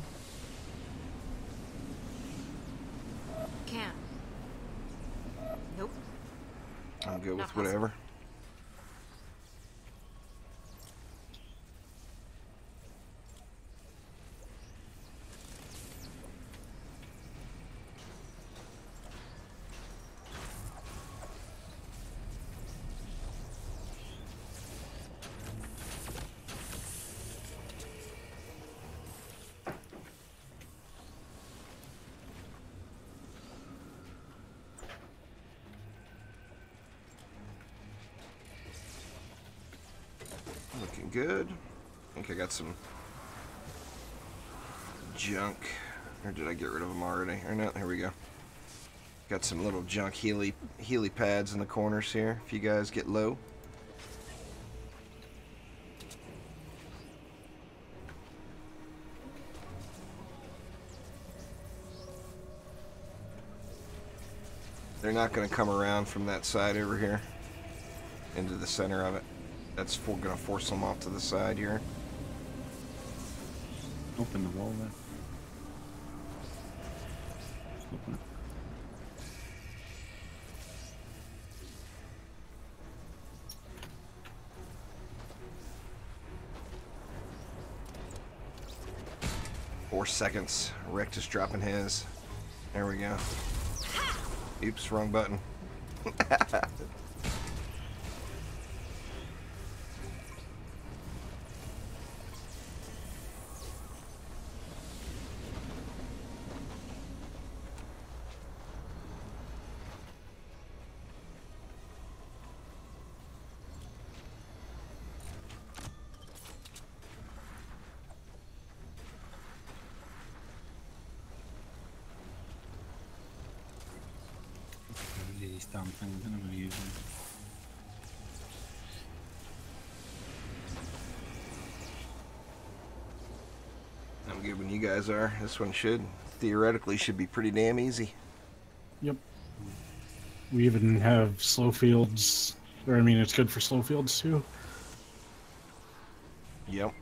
Can. Nope. I'm good with Not possible. whatever. Looking good. I think I got some junk. Or did I get rid of them already? Or no, here we go. Got some little junk Healy pads in the corners here if you guys get low. They're not going to come around from that side over here into the center of it. That's going to force them off to the side here. Open the wall there. Just open it. Four seconds. Rick is dropping his. There we go. Oops, wrong button. These damn things, I never use them. I'm good when you guys are. This one theoretically should be pretty damn easy. Yep. We even have slow fields, or I mean, it's good for slow fields too. Yep.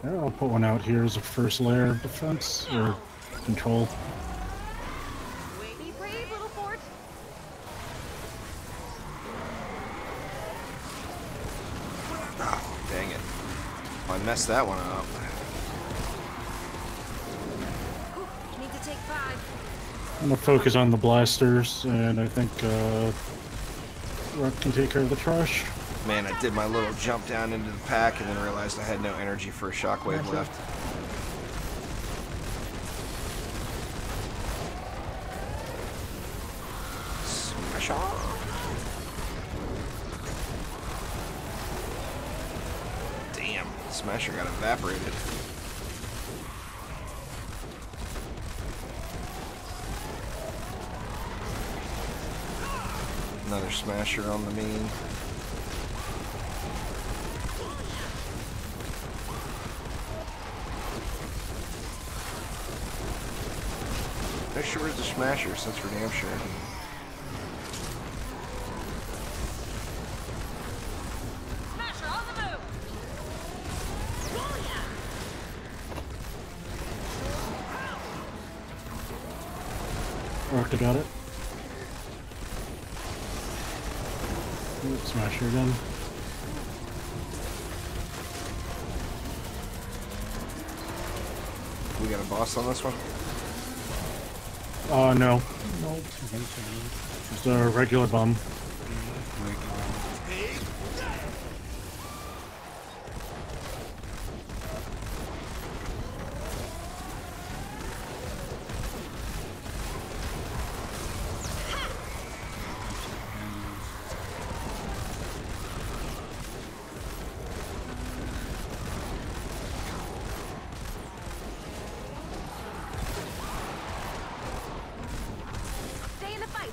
Yeah, I'll put one out here as a first layer of defense or control. Be brave, little fort. Oh, dang it. I messed that one up. Need to take 5. I'm gonna focus on the blasters, and I think Rock can take care of the trash. Man, I did my little jump down into the pack and then realized I had no energy for a shockwave left. Smash on! Damn, Smasher got evaporated. Another Smasher on the mean. No sure where's the Smashers, that's for damn sure. Smasher on the move. Rock got it. Smasher again. We got a boss on this one? No. Nope. Just a regular bomb. Stay in the fight.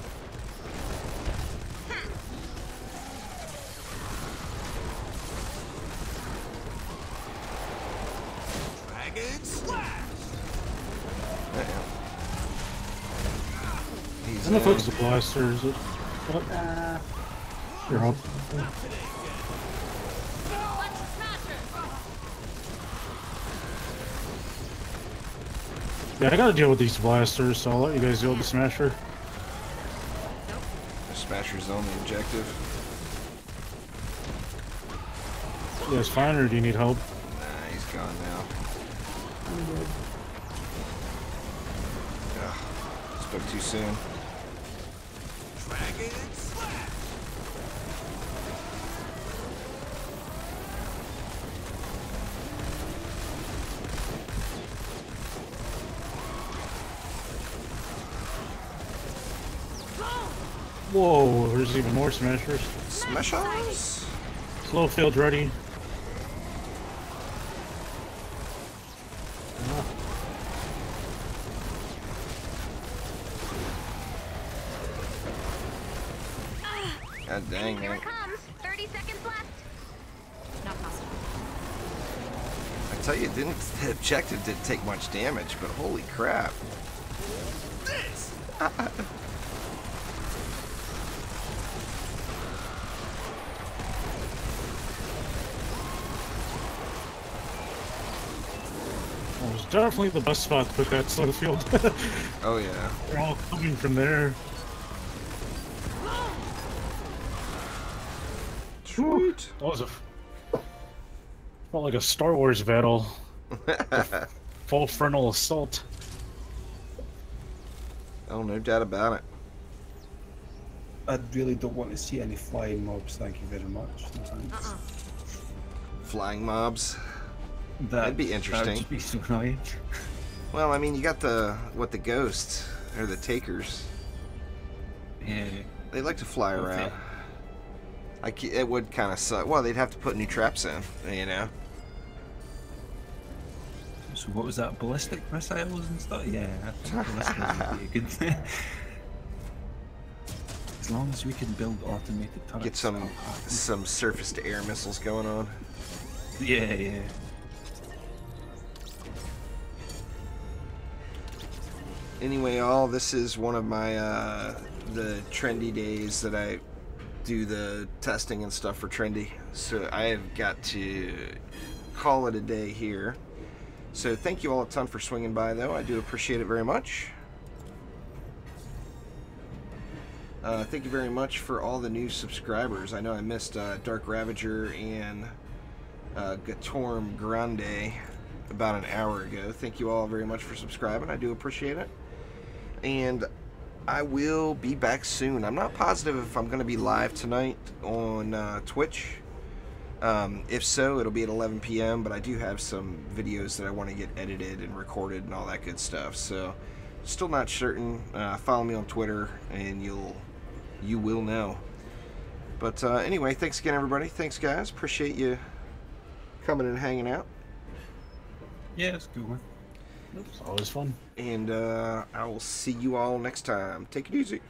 He's I'm gonna focus the blasters. You're up. Yeah, I gotta deal with these blasters, so I'll let you guys deal with the Smasher. The Smasher's on the objective. You guys fine, or do you need help? Nah, he's gone now. Ugh, spoke too soon. Whoa, there's even more Smashers. Smashers! Slow field ready. God dang, Here man. it comes. 30 seconds left. Not possible. I tell you, the objective didn't take much damage, but holy crap. That was definitely the best spot to put that slow field. Oh yeah. They're all coming from there. Sweet. That was felt like a Star Wars battle. Full frontal assault. Oh, no doubt about it. I really don't want to see any flying mobs, thank you very much. Flying mobs. That'd be interesting. That'd be so annoying. Well, I mean, you got the ghosts or the takers. Yeah. They like to fly Okay. around. It would kind of suck. Well, they'd have to put new traps in, you know. So what was that? Ballistic missiles and stuff? Yeah, I think ballistic would be a good thing. As long as we can build automated turrets. Get some I'm happy. some surface-to-air missiles going on. Yeah, yeah. Anyway, all this is one of my the trendy days that do the testing and stuff for Trendy. So I have got to call it a day here. So thank you all a ton for swinging by, though. I do appreciate it very much. Thank you very much for all the new subscribers. I know I missed Dark Ravager and Gatorm Grande about an hour ago. Thank you all very much for subscribing. I do appreciate it. And I will be back soon. I'm not positive if I'm going to be live tonight on Twitch. If so, it'll be at 11 p.m., but I do have some videos that I want to get edited and recorded and all that good stuff. So, still not certain. Follow me on Twitter, and you will know. But anyway, thanks again, everybody. Thanks, guys. Appreciate you coming and hanging out. Yeah, it's a good one. It's always fun. And I will see you all next time. Take it easy.